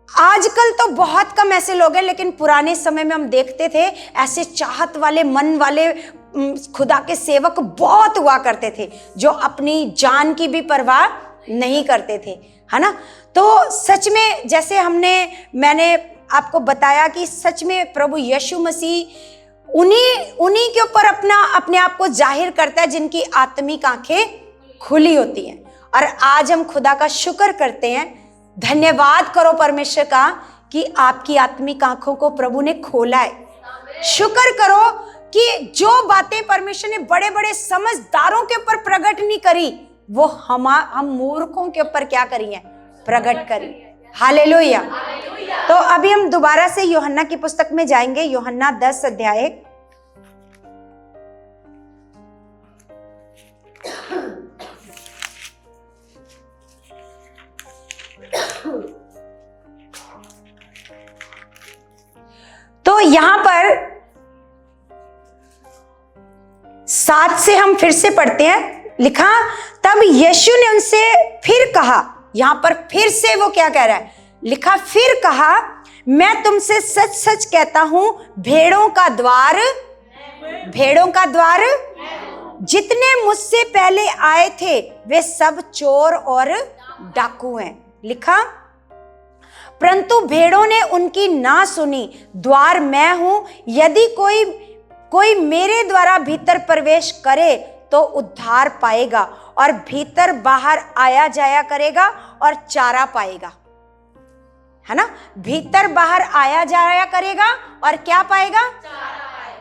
आजकल तो बहुत कम ऐसे लोग हैं, लेकिन पुराने समय में हम देखते थे ऐसे चाहत वाले, मन वाले खुदा के सेवक बहुत हुआ करते थे, जो अपनी जान की भी परवाह नहीं करते थे, है ना। तो सच में जैसे मैंने आपको बताया कि सच में प्रभु यीशु मसीह उन्हीं के ऊपर अपने आप को जाहिर करता है जिनकी आत्मिक आंखें खुली होती हैं। और आज हम खुदा का शुक्र करते हैं, धन्यवाद करो परमेश्वर का कि आपकी आत्मिक आंखों को प्रभु ने खोला है। शुक्र करो कि जो बातें परमेश्वर ने बड़े बड़े समझदारों के ऊपर प्रकट नहीं करी, वो हम मूर्खों के ऊपर क्या करी है, प्रकट करी। हालेलुया। तो अभी हम दोबारा से यूहन्ना की पुस्तक में जाएंगे, यूहन्ना 10 अध्याय। तो यहां पर 7 से हम फिर से पढ़ते हैं। लिखा, तब यीशु ने उनसे फिर कहा, यहां पर फिर से वो क्या कह रहा है, लिखा फिर कहा, मैं तुमसे सच सच कहता हूं, भेड़ों का द्वार जितने मुझसे पहले आए थे वे सब चोर और डाकू हैं। लिखा, परंतु भेड़ों ने उनकी ना सुनी। द्वार मैं हूं, यदि कोई मेरे द्वारा भीतर प्रवेश करे तो उद्धार पाएगा और भीतर बाहर आया जाया करेगा और चारा पाएगा, है ना। भीतर बाहर आया जाया करेगा और क्या पाएगा,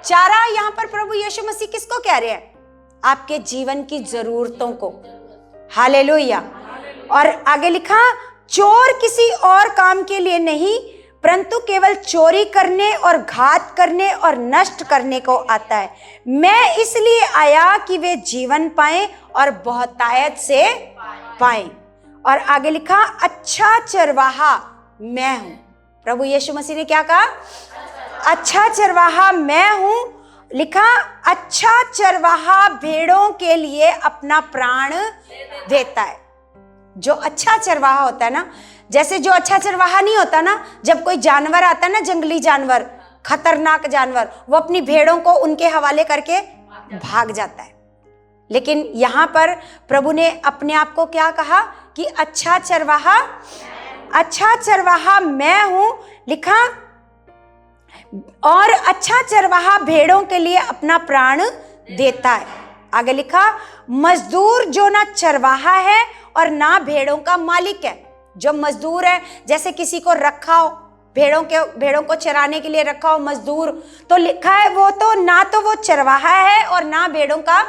चारा। यहां पर प्रभु यीशु मसीह किसको कह रहे हैं, आपके जीवन की जरूरतों को। हालेलुया। और आगे लिखा, चोर किसी और काम के लिए नहीं, परंतु केवल चोरी करने और घात करने और नष्ट करने को आता है। मैं इसलिए आया कि वे जीवन पाएं और बहुतायत से पाएं। और आगे लिखा, अच्छा चरवाहा मैं हूं। प्रभु यीशु मसीह ने क्या कहा, अच्छा चरवाहा मैं हूं। लिखा, अच्छा चरवाहा भेड़ों के लिए अपना प्राण देता है। जो अच्छा चरवाहा होता है ना, जैसे जो अच्छा चरवाहा नहीं होता ना, जब कोई जानवर आता है ना, जंगली जानवर, खतरनाक जानवर, वो अपनी भेड़ों को उनके हवाले करके भाग जाता है। लेकिन यहां पर प्रभु ने अपने आप को क्या कहा कि अच्छा चरवाहा मैं हूं। लिखा, और अच्छा चरवाहा भेड़ों के लिए अपना प्राण देता है। आगे लिखा, मजदूर जो ना चरवाहा है और ना भेड़ों का मालिक है। जो मजदूर है, जैसे किसी को रखा हो, भेड़ों को चराने के लिए रखा हो मजदूर, तो लिखा है वो तो ना तो वो चरवाहा है और ना भेड़ों का,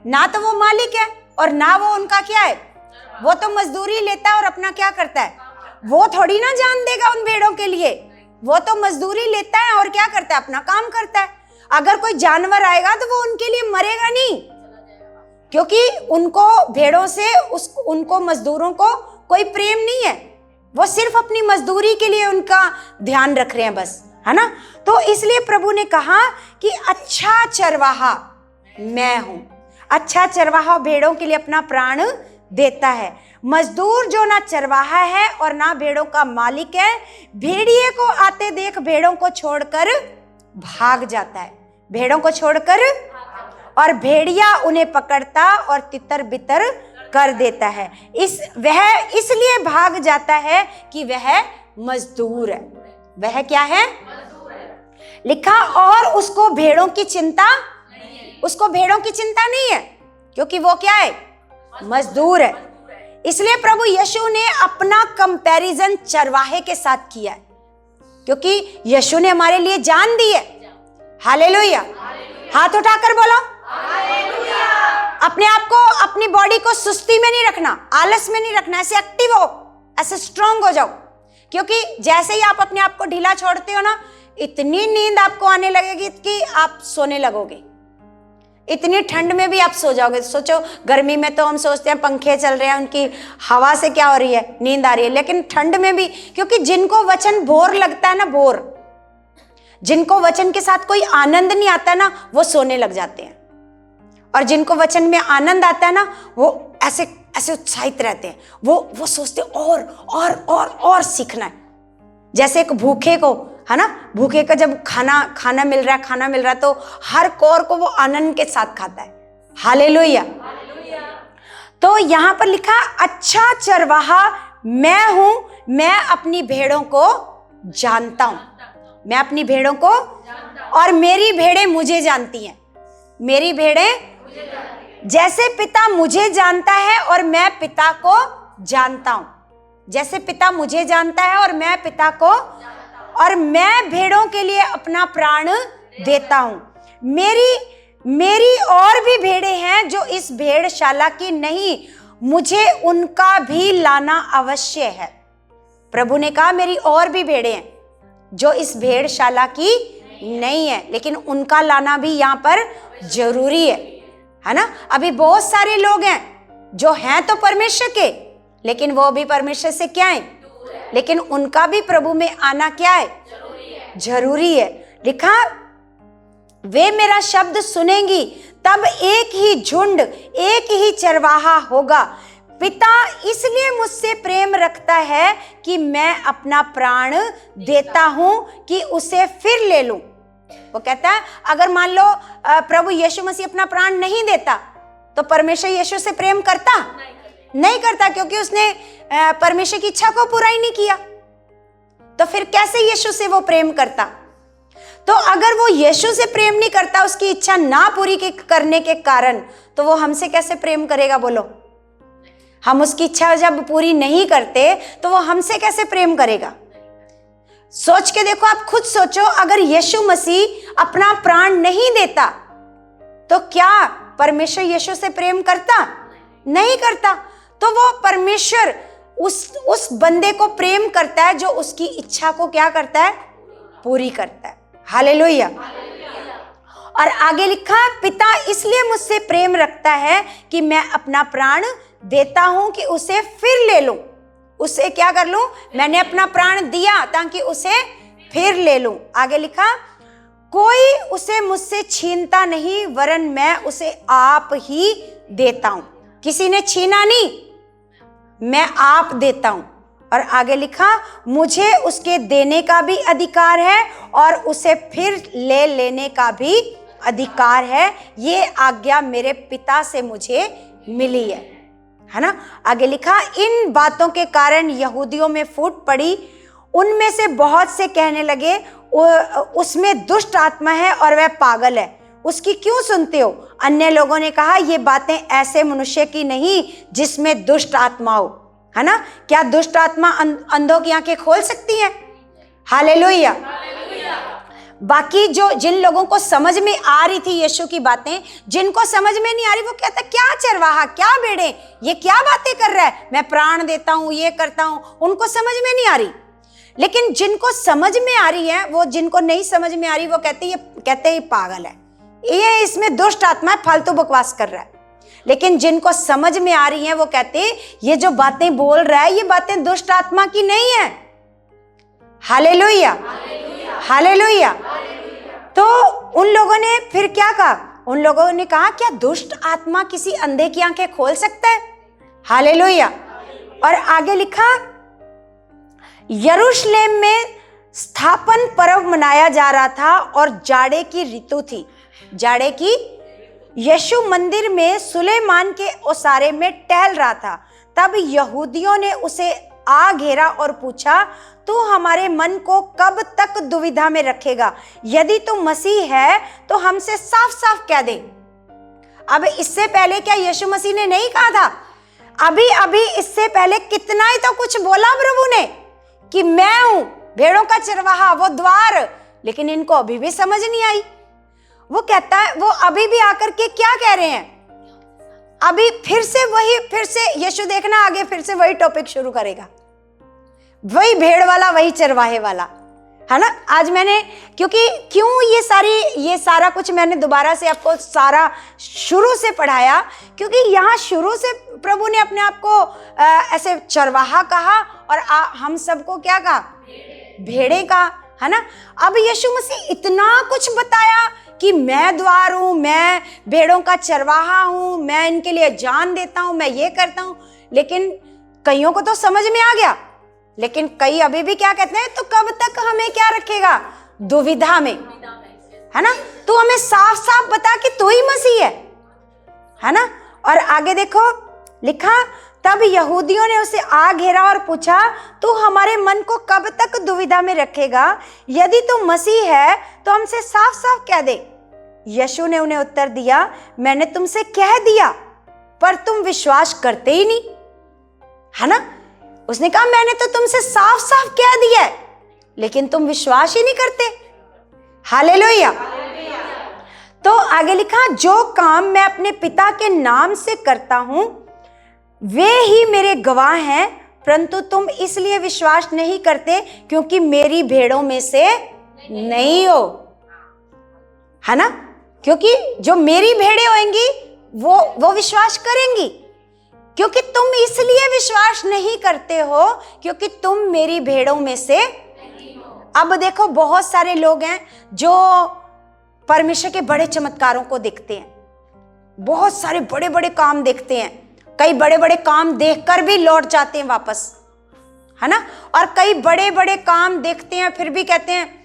ना तो वो मालिक है और ना वो उनका क्या है, वो तो मजदूरी लेता है और अपना क्या करता है, वो थोड़ी ना जान देगा उन भेड़ों के लिए। वो तो मजदूरी लेता है और क्या करता है, अपना काम करता है। अगर कोई जानवर आएगा तो वो उनके लिए मरेगा नहीं, क्योंकि उनको भेड़ों से उनको मजदूरों को कोई प्रेम नहीं है। वो सिर्फ अपनी मजदूरी के लिए उनका ध्यान रख रहे हैं बस, है ना। तो इसलिए प्रभु ने कहा कि अच्छा चरवाहा मैं हूं। अच्छा चरवाहा भेड़ों के लिए अपना प्राण देता है। मजदूर जो ना चरवाहा है और ना भेड़ों का मालिक है, भेड़िए को आते देख भेड़ों को छोड़कर भाग जाता है। भेड़ों को छोड़कर, और भेड़िया उन्हें पकड़ता और तितर बितर कर देता है। वह इसलिए भाग जाता है कि वह मजदूर है। वह क्या है, लिखा, और उसको भेड़ों की चिंता नहीं है, क्योंकि वो क्या है, मजदूर है। इसलिए प्रभु यीशु ने अपना कंपैरिजन चरवाहे के साथ किया है, क्योंकि यीशु ने हमारे लिए जान दी है। हालेलुया। हाथ उठाकर बोलो हालेलुया। अपने आप को, अपनी बॉडी को सुस्ती में नहीं रखना, आलस में नहीं रखना, ऐसे एक्टिव हो, ऐसे स्ट्रांग हो जाओ। क्योंकि जैसे ही आप अपने आप को ढीला छोड़ते हो ना, इतनी नींद आपको आने लगेगी कि आप सोने लगोगे। इतनी ठंड में भी आप सो जाओगे। सोचो, गर्मी में तो हम सोचते हैं पंखे चल रहे हैं, उनकी हवा से क्या हो रही है, नींद आ रही है। लेकिन ठंड में भी, क्योंकि जिनको वचन बोर लगता है ना, बोर, जिनको वचन के साथ कोई आनंद नहीं आता ना, वो सोने लग जाते हैं, और जिनको वचन में आनंद आता है ना, वो ऐसे ऐसे उत्साहित रहते हैं। वो सोचते और सीखना है। जैसे एक भूखे को, है ना, भूखे का जब खाना मिल रहा है तो हर कौर को वो आनंद के साथ खाता है। हालेलुया। तो यहां पर लिखा, अच्छा चरवाहा मैं हूं, मैं अपनी भेड़ों को जानता हूं, मैं अपनी भेड़ों को, और मेरी भेड़ें मुझे जानती हैं। मेरी भेड़ें जैसे पिता मुझे जानता है और मैं पिता को जानता हूं, जैसे पिता मुझे जानता है और मैं पिता को, और मैं भेड़ों के लिए अपना प्राण देता हूं। मेरी और भी भेड़ें हैं जो इस भेड़शाला की नहीं, मुझे उनका भी लाना अवश्य है। प्रभु ने कहा मेरी और भी भेड़ें हैं जो इस भेड़शाला की नहीं है, लेकिन उनका लाना भी यहाँ पर जरूरी है ना। अभी बहुत सारे लोग हैं जो हैं तो परमेश्वर के, लेकिन वो भी परमेश्वर से क्या है, लेकिन उनका भी प्रभु में आना क्या है, जरूरी है। लिखा, वे मेरा शब्द सुनेंगी, तब एक ही झुंड, एक ही चरवाहा होगा। पिता इसलिए मुझसे प्रेम रखता है कि मैं अपना प्राण देता हूं कि उसे फिर ले लूं। वो कहता है अगर मान लो प्रभु यीशु मसीह अपना प्राण नहीं देता तो परमेश्वर यीशु से प्रेम करता नहीं करता, क्योंकि उसने परमेश्वर की इच्छा को पूरा ही नहीं किया। तो फिर कैसे यीशु से वो प्रेम करता? तो अगर वो यीशु से प्रेम नहीं करता उसकी इच्छा ना पूरी करने के कारण, तो वो हमसे कैसे प्रेम करेगा? बोलो, हम उसकी इच्छा जब पूरी नहीं करते तो वो हमसे कैसे प्रेम करेगा? सोच के देखो, आप खुद सोचो, अगर यीशु मसीह अपना प्राण नहीं देता तो क्या परमेश्वर यीशु से प्रेम करता? नहीं करता। तो वो परमेश्वर उस बंदे को प्रेम करता है जो उसकी इच्छा को क्या करता है, पूरी करता है। हालेलुया। और आगे लिखा, पिता इसलिए मुझसे प्रेम रखता है कि मैं अपना प्राण देता हूं कि उसे फिर ले लूं। उसे क्या कर लूं? मैंने अपना प्राण दिया ताकि उसे फिर ले लूं। आगे लिखा, कोई उसे मुझसे छीनता नहीं, वरन मैं उसे आप ही देता हूं। किसी ने छीना नहीं, मैं आप देता हूं। और आगे लिखा, मुझे उसके देने का भी अधिकार है और उसे फिर ले लेने का भी अधिकार है। ये आज्ञा मेरे पिता से मुझे मिली है ना। आगे लिखा, इन बातों के कारण यहूदियों में फूट पड़ी। उनमें से बहुत से कहने लगे, उसमें दुष्ट आत्मा है और वह पागल है, उसकी क्यों सुनते हो? अन्य लोगों ने कहा, ये बातें ऐसे मनुष्य की नहीं जिसमें दुष्ट आत्मा हो, है ना। क्या दुष्ट आत्मा अंधों की आंखें खोल सकती है? हालेलुया। बाकी जिन लोगों को समझ में आ रही थी यीशु की बातें, जिनको समझ में नहीं आ रही, वो कहता क्या चरवाहा, क्या भेड़े, ये क्या बातें कर रहा है, मैं प्राण देता हूं, ये करता हूं। उनको समझ में नहीं आ रही। लेकिन जिनको समझ में आ रही है, वो जिनको नहीं समझ में आ रही, वो कहते ये पागल है, ये इसमें दुष्ट आत्मा है, फालतू बकवास कर रहा है। लेकिन जिनको समझ में आ रही है, वो कहते ये जो बातें बोल रहा है, ये बातें दुष्ट आत्मा की नहीं है। Hallelujah, hallelujah. तो उन लोगों ने फिर क्या कहा? उन लोगों ने कहा, क्या दुष्ट आत्मा किसी अंधे की आंखें खोल सकता है? हालेलुया। और आगे लिखा, यरूशलेम में स्थापन पर्व मनाया जा रहा था और जाड़े की ऋतु थी। जाड़े की यीशु मंदिर में सुलेमान के ओसारे में टहल रहा था। तब यहूदियों ने उसे आ घेरा और पूछा, तू हमारे मन को कब तक दुविधा में रखेगा? यदि तू मसीह है तो हमसे साफ साफ कह दे। अब इससे पहले क्या यीशु मसीह ने नहीं कहा था? अभी इससे पहले कितना ही तो कुछ बोला प्रभु ने कि मैं हूं भेड़ों का चरवाहा, वो द्वार। लेकिन इनको अभी भी समझ नहीं आई। वो कहता है, वो अभी भी आकर के क्या कह रहे हैं? अभी फिर से यीशु देखना आगे फिर से वही टॉपिक शुरू करेगा, वही भेड़ वाला, वही चरवाहे वाला, है ना। आज मैंने क्यों ये सारा कुछ मैंने दोबारा से आपको सारा शुरू से पढ़ाया, क्योंकि यहाँ शुरू से प्रभु ने अपने आप को ऐसे चरवाहा कहा और हम सबको क्या कहा? भेड़े कहा। है ना। अब यीशु मसीह इतना कुछ बताया कि मैं द्वार हूं, मैं भेड़ों का चरवाहा हूं, मैं इनके लिए जान देता हूं, मैं ये करता हूं। लेकिन कईयों को तो समझ में आ गया, लेकिन कई अभी भी क्या कहते हैं, तो कब तक हमें क्या रखेगा, दुविधा में, है ना। तू हमें साफ साफ बता कि तू ही मसीह है ना। और आगे देखो लिखा, तब यहूदियों ने उसे आ घेरा और पूछा, तू हमारे मन को कब तक दुविधा में रखेगा? यदि तू मसीह है तो हमसे साफ साफ कह दे। यीशु ने उन्हें उत्तर दिया, मैंने तुमसे कह दिया पर तुम विश्वास करते ही नहीं, है ना। उसने कहा मैंने तो तुमसे साफ साफ कह दिया है, लेकिन तुम विश्वास ही नहीं करते। हालेलुया। तो आगे लिखा, जो काम मैं अपने पिता के नाम से करता हूं वे ही मेरे गवाह हैं, परंतु तुम इसलिए विश्वास नहीं करते क्योंकि मेरी भेड़ों में से नहीं हो, है ना। क्योंकि जो मेरी भेड़ें होंगी वो विश्वास करेंगी, क्योंकि तुम इसलिए विश्वास नहीं करते हो क्योंकि तुम मेरी भेड़ों में से। अब देखो बहुत सारे लोग हैं जो परमेश्वर के बड़े चमत्कारों को देखते हैं, बहुत सारे बड़े बड़े काम देखते हैं, कई बड़े बड़े काम देखकर भी लौट जाते हैं वापस, है ना। और कई बड़े बड़े काम देखते हैं फिर भी कहते हैं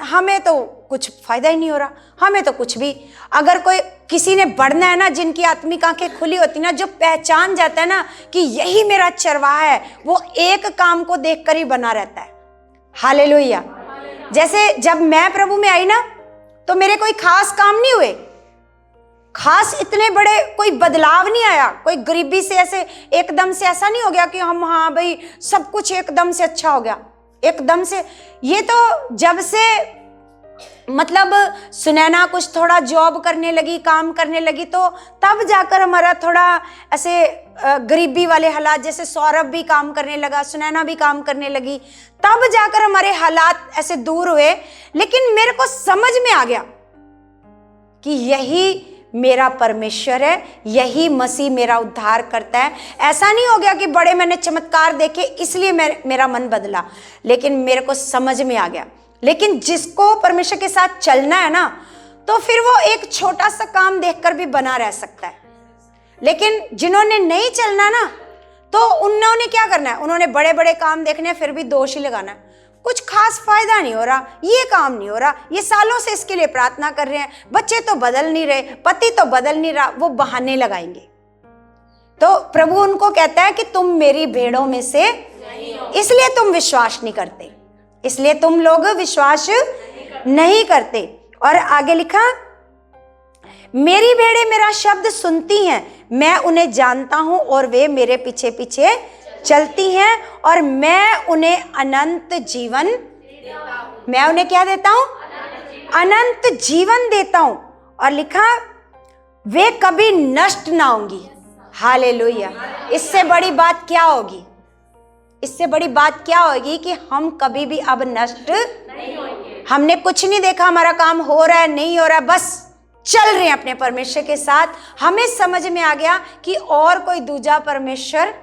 हमें तो कुछ फायदा ही नहीं हो रहा, हमें तो कुछ भी। अगर कोई किसी ने बढ़ना है ना, जिनकी आत्मिक आंखें खुली होती ना, जो पहचान जाता है ना कि यही मेरा चरवाहा है, वो एक काम को देखकर ही बना रहता है। हालेलुया। जैसे जब मैं प्रभु में आई ना, तो मेरे कोई खास काम नहीं हुए, खास इतने बड़े कोई बदलाव नहीं आया, कोई गरीबी से ऐसे एकदम से ऐसा नहीं हो गया कि हम हाँ भाई सब कुछ एकदम से अच्छा हो गया एकदम से। ये तो जब से मतलब सुनैना कुछ थोड़ा जॉब करने लगी, काम करने लगी, तो तब जाकर हमारा थोड़ा ऐसे गरीबी वाले हालात, जैसे सौरभ भी काम करने लगा, सुनैना भी काम करने लगी, तब जाकर हमारे हालात ऐसे दूर हुए। लेकिन मेरे को समझ में आ गया कि यही मेरा परमेश्वर है, यही मसीह मेरा उद्धार करता है। ऐसा नहीं हो गया कि बड़े मैंने चमत्कार देखे इसलिए मेरा मन बदला, लेकिन मेरे को समझ में आ गया। लेकिन जिसको परमेश्वर के साथ चलना है ना, तो फिर वो एक छोटा सा काम देखकर भी बना रह सकता है। लेकिन जिन्होंने नहीं चलना ना, तो उन्होंने क्या करना है, उन्होंने बड़े बड़े काम देखने फिर भी दोष ही लगाना है, कुछ खास फायदा नहीं हो रहा, ये काम नहीं हो रहा, ये सालों से इसके लिए प्रार्थना कर रहे हैं, बच्चे तो बदल नहीं रहे, पति तो बदल नहीं रहा, वो बहाने लगाएंगे। तो प्रभु उनको कहता है कि तुम मेरी भेड़ों में से, इसलिए तुम विश्वास नहीं करते, इसलिए तुम लोग विश्वास नहीं करते। और आगे लिखा, मेरी भेड़ें मेरा शब्द सुनती हैं, मैं उन्हें जानता हूं और वे मेरे पीछे पीछे चलती हैं और मैं उन्हें अनंत जीवन, मैं उन्हें क्या देता हूं, अनंत जीवन देता हूं। और लिखा, वे कभी नष्ट ना होंगी। हालेलुया। इससे बड़ी बात क्या होगी, इससे बड़ी बात क्या होगी कि हम कभी भी अब नष्ट नहीं होंगे। हमने कुछ नहीं देखा, हमारा काम हो रहा है नहीं हो रहा, बस चल रहे हैं अपने परमेश्वर के साथ। हमें समझ में आ गया कि और कोई दूजा परमेश्वर,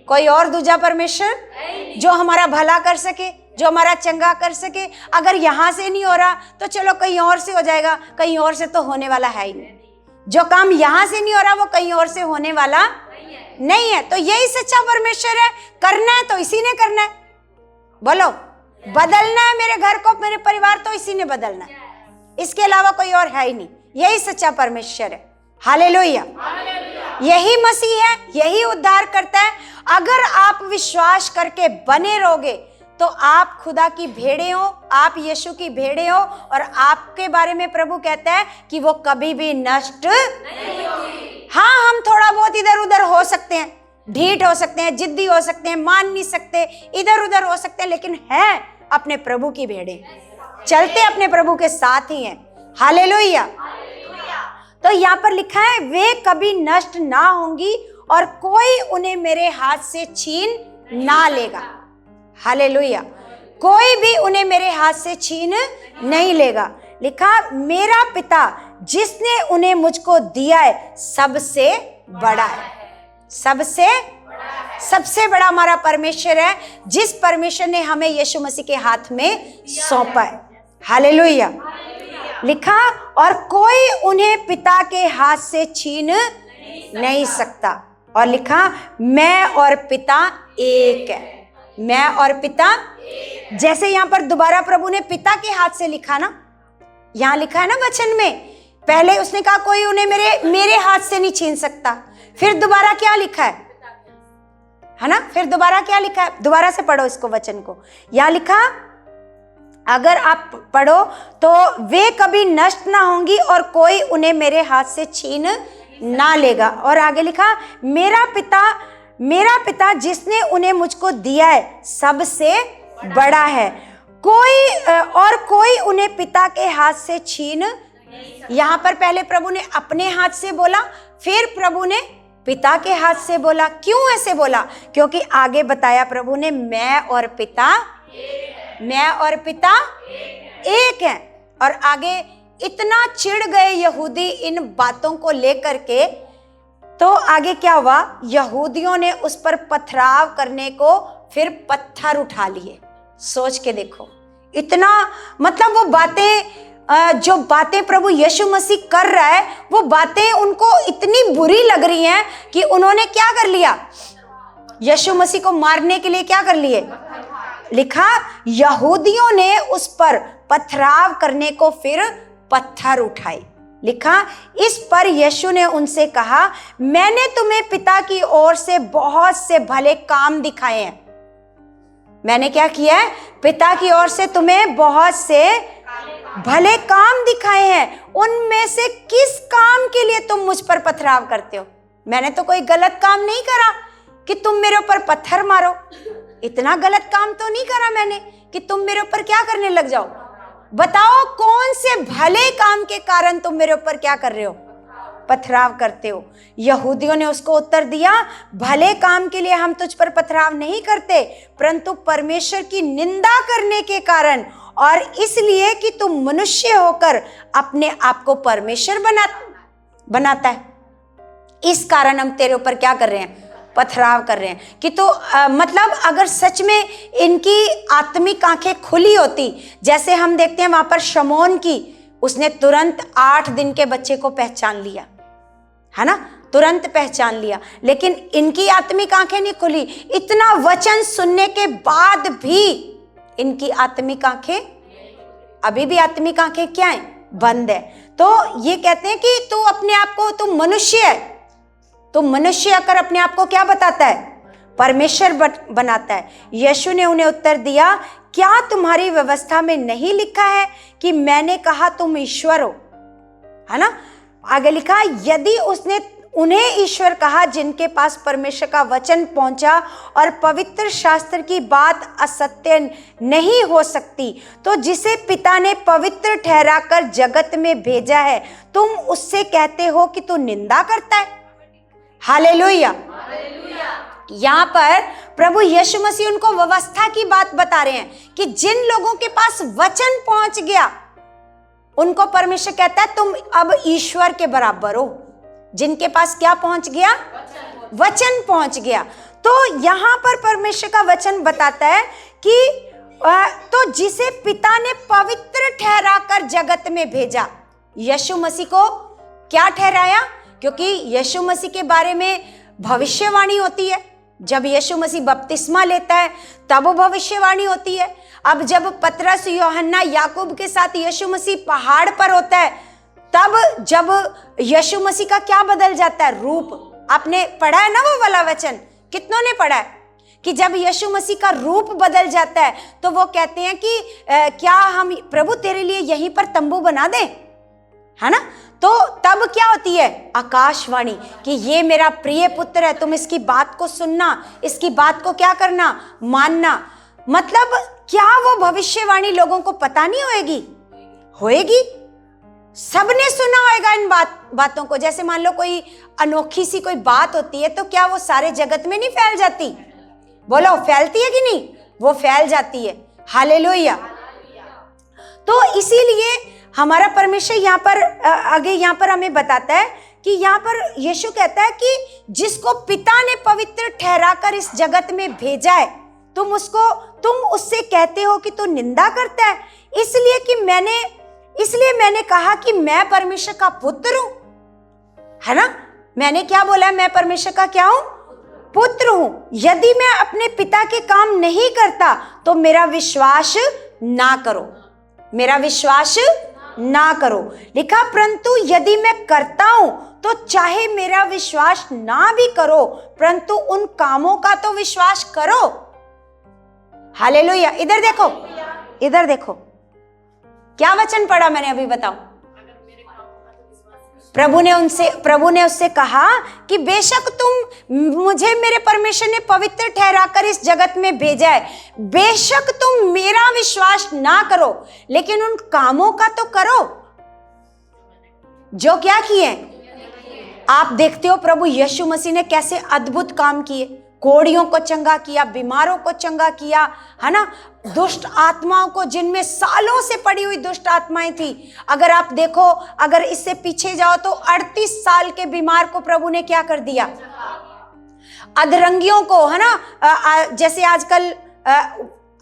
कोई और दूजा परमेश्वर जो हमारा भला कर सके, जो हमारा चंगा कर सके। अगर यहां से नहीं हो रहा तो चलो कहीं और से हो जाएगा, कहीं और से तो होने वाला है ही नहीं। जो काम यहां से नहीं हो रहा वो कहीं और से होने वाला नहीं है। तो यही सच्चा परमेश्वर है, करना है तो इसी ने करना है। बोलो, बदलना है मेरे घर को, मेरे परिवार, तो इसी ने बदलना है, इसके अलावा कोई और है ही नहीं। यही सच्चा परमेश्वर है। हालेलुया। यही मसीह है, यही उद्धार करता है। अगर आप विश्वास करके बने रहोगे तो आप खुदा की भेड़ें हो, आप यीशु की भेड़ें हो, और आपके बारे में प्रभु कहता है कि वो कभी भी नष्ट नहीं होगी। हाँ, हम थोड़ा बहुत इधर उधर हो सकते हैं, ढीठ हो सकते हैं, जिद्दी हो सकते हैं, मान नहीं सकते, इधर उधर हो सकते हैं, लेकिन है अपने प्रभु की भेड़ें, चलते अपने प्रभु के साथ ही हैं। हालेलुया। तो यहाँ पर लिखा है, वे कभी नष्ट ना होंगी और कोई उन्हें मेरे हाथ से छीन ना लेगा। हालेलुया। कोई भी उन्हें मेरे हाथ से छीन नहीं लेगा। लिखा, मेरा पिता जिसने उन्हें मुझको दिया है सबसे बड़ा है, सबसे सबसे बड़ा हमारा परमेश्वर है, जिस परमेश्वर ने हमें यीशु मसीह के हाथ में सौंपा है। हालेलुया। लिखा, और कोई उन्हें पिता के हाथ से छीन नहीं सकता। और लिखा, मैं और पिता एक है। मैं और पिता, जैसे यहां पर दोबारा प्रभु ने पिता के हाथ से लिखा ना, यहां लिखा है ना वचन में, पहले उसने कहा कोई उन्हें मेरे हाथ से नहीं छीन सकता, फिर दोबारा क्या लिखा है ना, फिर दोबारा क्या लिखा है, दोबारा से पढ़ो इसको वचन को। यहां लिखा, अगर आप पढ़ो तो वे कभी नष्ट ना होंगी और कोई उन्हें मेरे हाथ से छीन ना लेगा। और आगे लिखा, मेरा पिता जिसने उन्हें मुझको दिया है सबसे बड़ा है, कोई उन्हें पिता के हाथ से छीन। यहां पर पहले प्रभु ने अपने हाथ से बोला, फिर प्रभु ने पिता के हाथ से बोला। क्यों ऐसे बोला? क्योंकि आगे बताया प्रभु ने, मैं और पिता एक हैं। और आगे इतना चिढ़ गए यहूदी इन बातों को लेकर के, तो आगे क्या हुआ, यहूदियों ने उस पर पथराव करने को फिर पत्थर उठा लिए। सोच के देखो, इतना मतलब वो बातें, जो बातें प्रभु यीशु मसीह कर रहा है, वो बातें उनको इतनी बुरी लग रही हैं कि उन्होंने क्या कर लिया, यीशु मसीह को मारने के लिए क्या कर लिए। लिखा, यहूदियों ने उस पर पथराव करने को फिर पत्थर उठाए। लिखा, इस पर यीशु ने उनसे कहा, मैंने तुम्हें पिता की ओर से बहुत से भले काम दिखाए हैं। मैंने क्या किया है? पिता की ओर से तुम्हें बहुत से भले काम दिखाए हैं। उनमें से किस काम के लिए तुम मुझ पर पथराव करते हो? मैंने तो कोई गलत काम नहीं करा कि तुम मेरे ऊपर पत्थर मारो। इतना गलत काम तो नहीं करा मैंने कि तुम मेरे ऊपर क्या करने लग जाओ। बताओ कौन से भले काम के कारण तुम मेरे ऊपर क्या कर रहे हो, पथराव करते हो। यहूदियों ने उसको उत्तर दिया, भले काम के लिए हम तुझ पर पथराव नहीं करते, परंतु परमेश्वर की निंदा करने के कारण और इसलिए कि तू मनुष्य होकर अपने आप को परमेश्वर बनाता है, इस कारण हम तेरे ऊपर क्या कर रहे हैं, पथराव कर रहे हैं। कि तो मतलब अगर सच में इनकी आत्मिक आंखें खुली होती, जैसे हम देखते हैं वहां पर शमौन की, उसने तुरंत 8 दिन के बच्चे को पहचान लिया, है ना, तुरंत पहचान लिया। लेकिन इनकी आत्मिक आंखें नहीं खुली। इतना वचन सुनने के बाद भी इनकी आत्मिक आंखें, अभी भी आत्मिक आंखें क्या है, बंद है। तो ये कहते हैं कि तू अपने आप को, तू मनुष्य है, तो मनुष्य आकर अपने आप को क्या बताता है, परमेश्वर बनाता है। यीशु ने उन्हें उत्तर दिया, क्या तुम्हारी व्यवस्था में नहीं लिखा है कि मैंने कहा तुम ईश्वर हो, है ना। आगे लिखा, यदि उसने उन्हें ईश्वर कहा जिनके पास परमेश्वर का वचन पहुंचा और पवित्र शास्त्र की बात असत्य नहीं हो सकती, तो जिसे पिता ने पवित्र ठहराकर जगत में भेजा है, तुम उससे कहते हो कि तू निंदा करता है। हालेलुया। यहाँ पर प्रभु यीशु मसीह उनको व्यवस्था की बात बता रहे हैं कि जिन लोगों के पास वचन पहुंच गया, उनको परमेश्वर कहता है तुम अब ईश्वर के बराबर हो। जिनके पास क्या पहुंच गया, वचन पहुंच गया। तो यहाँ पर परमेश्वर का वचन बताता है कि तो जिसे पिता ने पवित्र ठहराकर जगत में भेजा, यीशु मसीह को क्या ठहराया, क्योंकि यीशु मसीह के बारे में भविष्यवाणी होती है। जब यीशु मसीह बपतिस्मा लेता है तब वो भविष्यवाणी होती है। अब जब पतरस, यूहन्ना, याकूब के साथ यीशु मसीह पहाड़ पर होता है, तब जब यीशु मसीह का क्या बदल जाता है, रूप। आपने पढ़ा है ना वो वाला वचन, कितनों ने पढ़ा है कि जब यीशु मसीह का रूप बदल जाता है तो वो कहते हैं कि क्या हम प्रभु तेरे लिए यहीं पर तंबू बना दें, है ना। तो तब क्या होती है, आकाशवाणी कि ये मेरा प्रिय पुत्र है, तुम इसकी बात को सुनना, इसकी बात को क्या करना, मानना। मतलब क्या वो भविष्यवाणी लोगों को पता नहीं होएगी? सबने सुना होगा इन बातों को। जैसे मान लो कोई अनोखी सी कोई बात होती है, तो क्या वो सारे जगत में नहीं फैल जाती? बोलो, फैलती है कि नहीं? वो फैल जाती है। हालेलुया। तो इसीलिए हमारा परमेश्वर यहाँ पर आगे यहाँ पर हमें बताता है कि यहाँ पर यीशु कहता है कि जिसको पिता ने पवित्र ठहराकर इस जगत में भेजा है, तुम उससे कहते हो कि तू निंदा करता है। इसलिए मैंने कहा कि मैं परमेश्वर का पुत्र हूं, है ना। मैंने क्या बोला? मैं परमेश्वर का क्या हूं? पुत्र हूं। यदि मैं अपने पिता के काम नहीं करता तो मेरा विश्वास ना करो, मेरा विश्वास ना करो। लिखा, परंतु यदि मैं करता हूं तो चाहे मेरा विश्वास ना भी करो, परंतु उन कामों का तो विश्वास करो। हालेलुया। इधर देखो, इधर देखो, क्या वचन पढ़ा मैंने अभी, बताओ। प्रभु ने उससे कहा कि बेशक मुझे मेरे परमेश्वर ने पवित्र ठहराकर इस जगत में भेजा है, बेशक तुम मेरा विश्वास ना करो, लेकिन उन कामों का तो करो जो क्या किए। आप देखते हो प्रभु यीशु मसीह ने कैसे अद्भुत काम किए। कोढ़ियों को चंगा किया, बीमारों को चंगा किया, है ना। दुष्ट आत्माओं को, जिनमें सालों से पड़ी हुई दुष्ट आत्माएं थी, अगर आप देखो, अगर इससे पीछे जाओ तो 38 साल के बीमार को प्रभु ने क्या कर दिया? अधरंगियों को, है ना, जैसे आजकल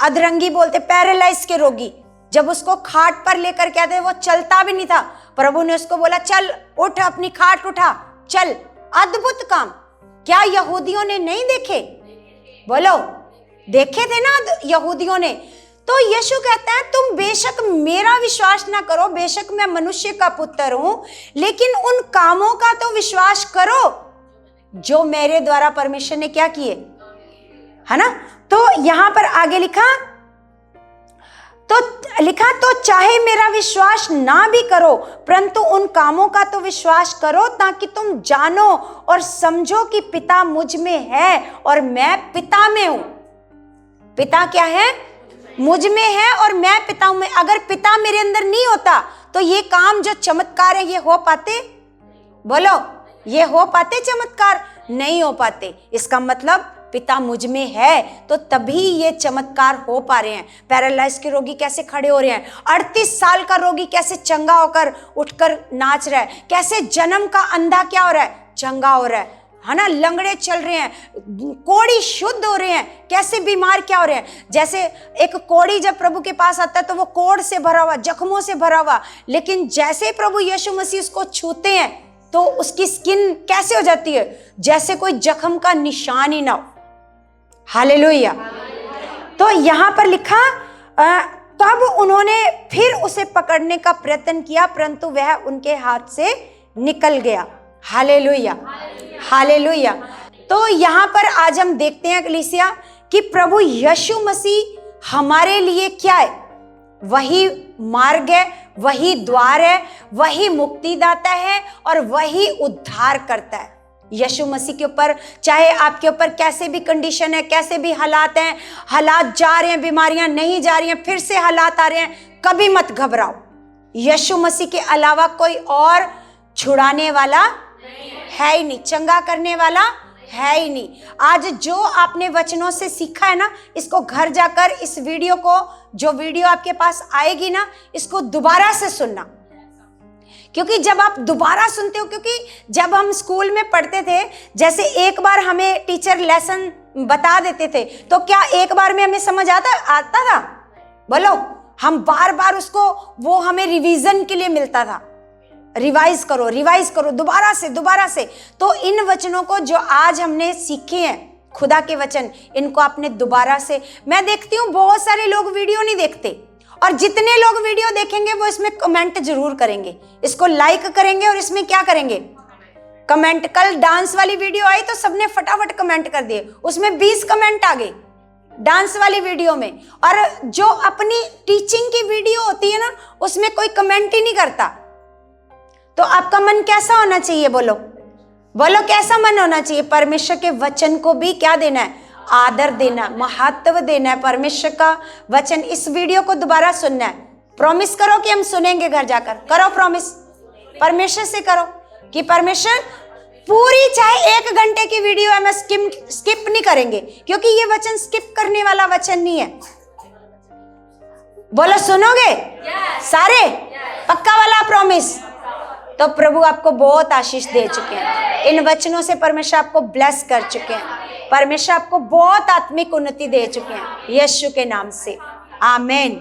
अधरंगी बोलते, पैरालाइज के रोगी, जब उसको खाट पर लेकर के आते, वो चलता भी नहीं था, प्रभु ने उसको बोला चल उठ, अपनी खाट उठा, चल। अद्भुत काम क्या यहूदियों ने नहीं देखे? बोलो, देखे थे ना यहूदियों ने। तो यीशु कहता है तुम बेशक मेरा विश्वास ना करो, बेशक मैं मनुष्य का पुत्र हूं, लेकिन उन कामों का तो विश्वास करो जो मेरे द्वारा परमेश्वर ने क्या किए, है ना। तो यहां पर आगे लिखा तो चाहे मेरा विश्वास ना भी करो, परंतु उन कामों का तो विश्वास करो, ताकि तुम जानो और समझो कि पिता मुझ में है और मैं पिता में हूं। पिता क्या है? मुझ में है और मैं पिता में। अगर पिता मेरे अंदर नहीं होता तो ये काम जो चमत्कार है ये हो पाते? बोलो, ये हो पाते चमत्कार? नहीं हो पाते। इसका मतलब पिता मुझ में है तो तभी ये चमत्कार हो पा रहे हैं। पैरालाइज के रोगी कैसे खड़े हो रहे हैं, 38 साल का रोगी कैसे चंगा होकर उठकर नाच रहा है, कैसे जन्म का अंधा क्या हो रहा है, चंगा हो रहा है ना। लंगड़े चल रहे हैं, कोढ़ी शुद्ध हो रहे हैं, कैसे बीमार क्या हो रहे हैं। जैसे एक कोढ़ी जब प्रभु के पास आता है तो वो कोढ़ से भरा हुआ, जख्मों से भरा हुआ, लेकिन जैसे प्रभु यीशु मसीह उसको छूते हैं तो उसकी स्किन कैसे हो जाती है, जैसे कोई जख्म का निशान ही ना हो। हालेलुया। तो यहां पर लिखा, तब उन्होंने फिर उसे पकड़ने का प्रयत्न किया, परंतु वह उनके हाथ से निकल गया। Hallelujah, hallelujah. तो यहां पर आज हम देखते हैं कलीसिया कि प्रभु यीशु मसीह हमारे लिए क्या है? वही मार्ग है, वही द्वार है, वही मुक्तिदाता है और वही उद्धार करता है। यीशु मसीह के ऊपर, चाहे आपके ऊपर कैसे भी कंडीशन है, कैसे भी हालात हैं, हालात जा रहे हैं, बीमारियां नहीं जा रही हैं, फिर से हालात आ रहे हैं, कभी मत घबराओ। यीशु मसीह के अलावा कोई और छुड़ाने वाला है ही नहीं, चंगा करने वाला है ही नहीं। आज जो आपने वचनों से सीखा है ना, इसको घर जाकर इस वीडियो को, जो वीडियो आपके पास आएगी ना, इसको दोबारा से सुनना। क्योंकि जब आप दोबारा सुनते हो, क्योंकि जब हम स्कूल में पढ़ते थे, जैसे एक बार हमें टीचर लेसन बता देते थे तो क्या एक बार में हमें समझ आता था? बोलो, हम बार बार उसको, वो हमें रिवीजन के लिए मिलता था, रिवाइज करो दोबारा से। तो इन वचनों को जो आज हमने सीखे हैं, खुदा के वचन, इनको आपने दोबारा से, मैं देखती हूँ बहुत सारे लोग वीडियो नहीं देखते, और जितने लोग वीडियो देखेंगे वो इसमें कमेंट जरूर करेंगे, इसको लाइक करेंगे और इसमें क्या करेंगे, कमेंट। कल डांस वाली वीडियो आई तो सबने फटाफट कमेंट कर दिए, उसमें 20 कमेंट आ गए डांस वाली वीडियो में। और जो अपनी टीचिंग की वीडियो होती है ना, उसमें कोई कमेंट ही नहीं करता। तो आपका मन कैसा होना चाहिए? बोलो कैसा मन होना चाहिए? परमेश्वर के वचन को भी क्या देना है? आदर देना, महत्व देना है। परमेश्वर का वचन, इस वीडियो को दोबारा सुनना है। प्रॉमिस करो कि हम सुनेंगे घर जाकर, करो प्रॉमिस, परमेश्वर से करो कि परमेश्वर पूरी, चाहे 1 घंटे की वीडियो है, मैं स्किप नहीं करेंगे, क्योंकि ये वचन स्किप करने वाला वचन नहीं है। बोलो, सुनोगे? सारे? पक्का वाला प्रॉमिस? तो प्रभु आपको बहुत आशीष दे चुके हैं। इन वचनों से परमेश्वर आपको ब्लेस कर चुके हैं। परमेश्वर आपको बहुत आत्मिक उन्नति दे चुके हैं यीशु के नाम से। आमीन।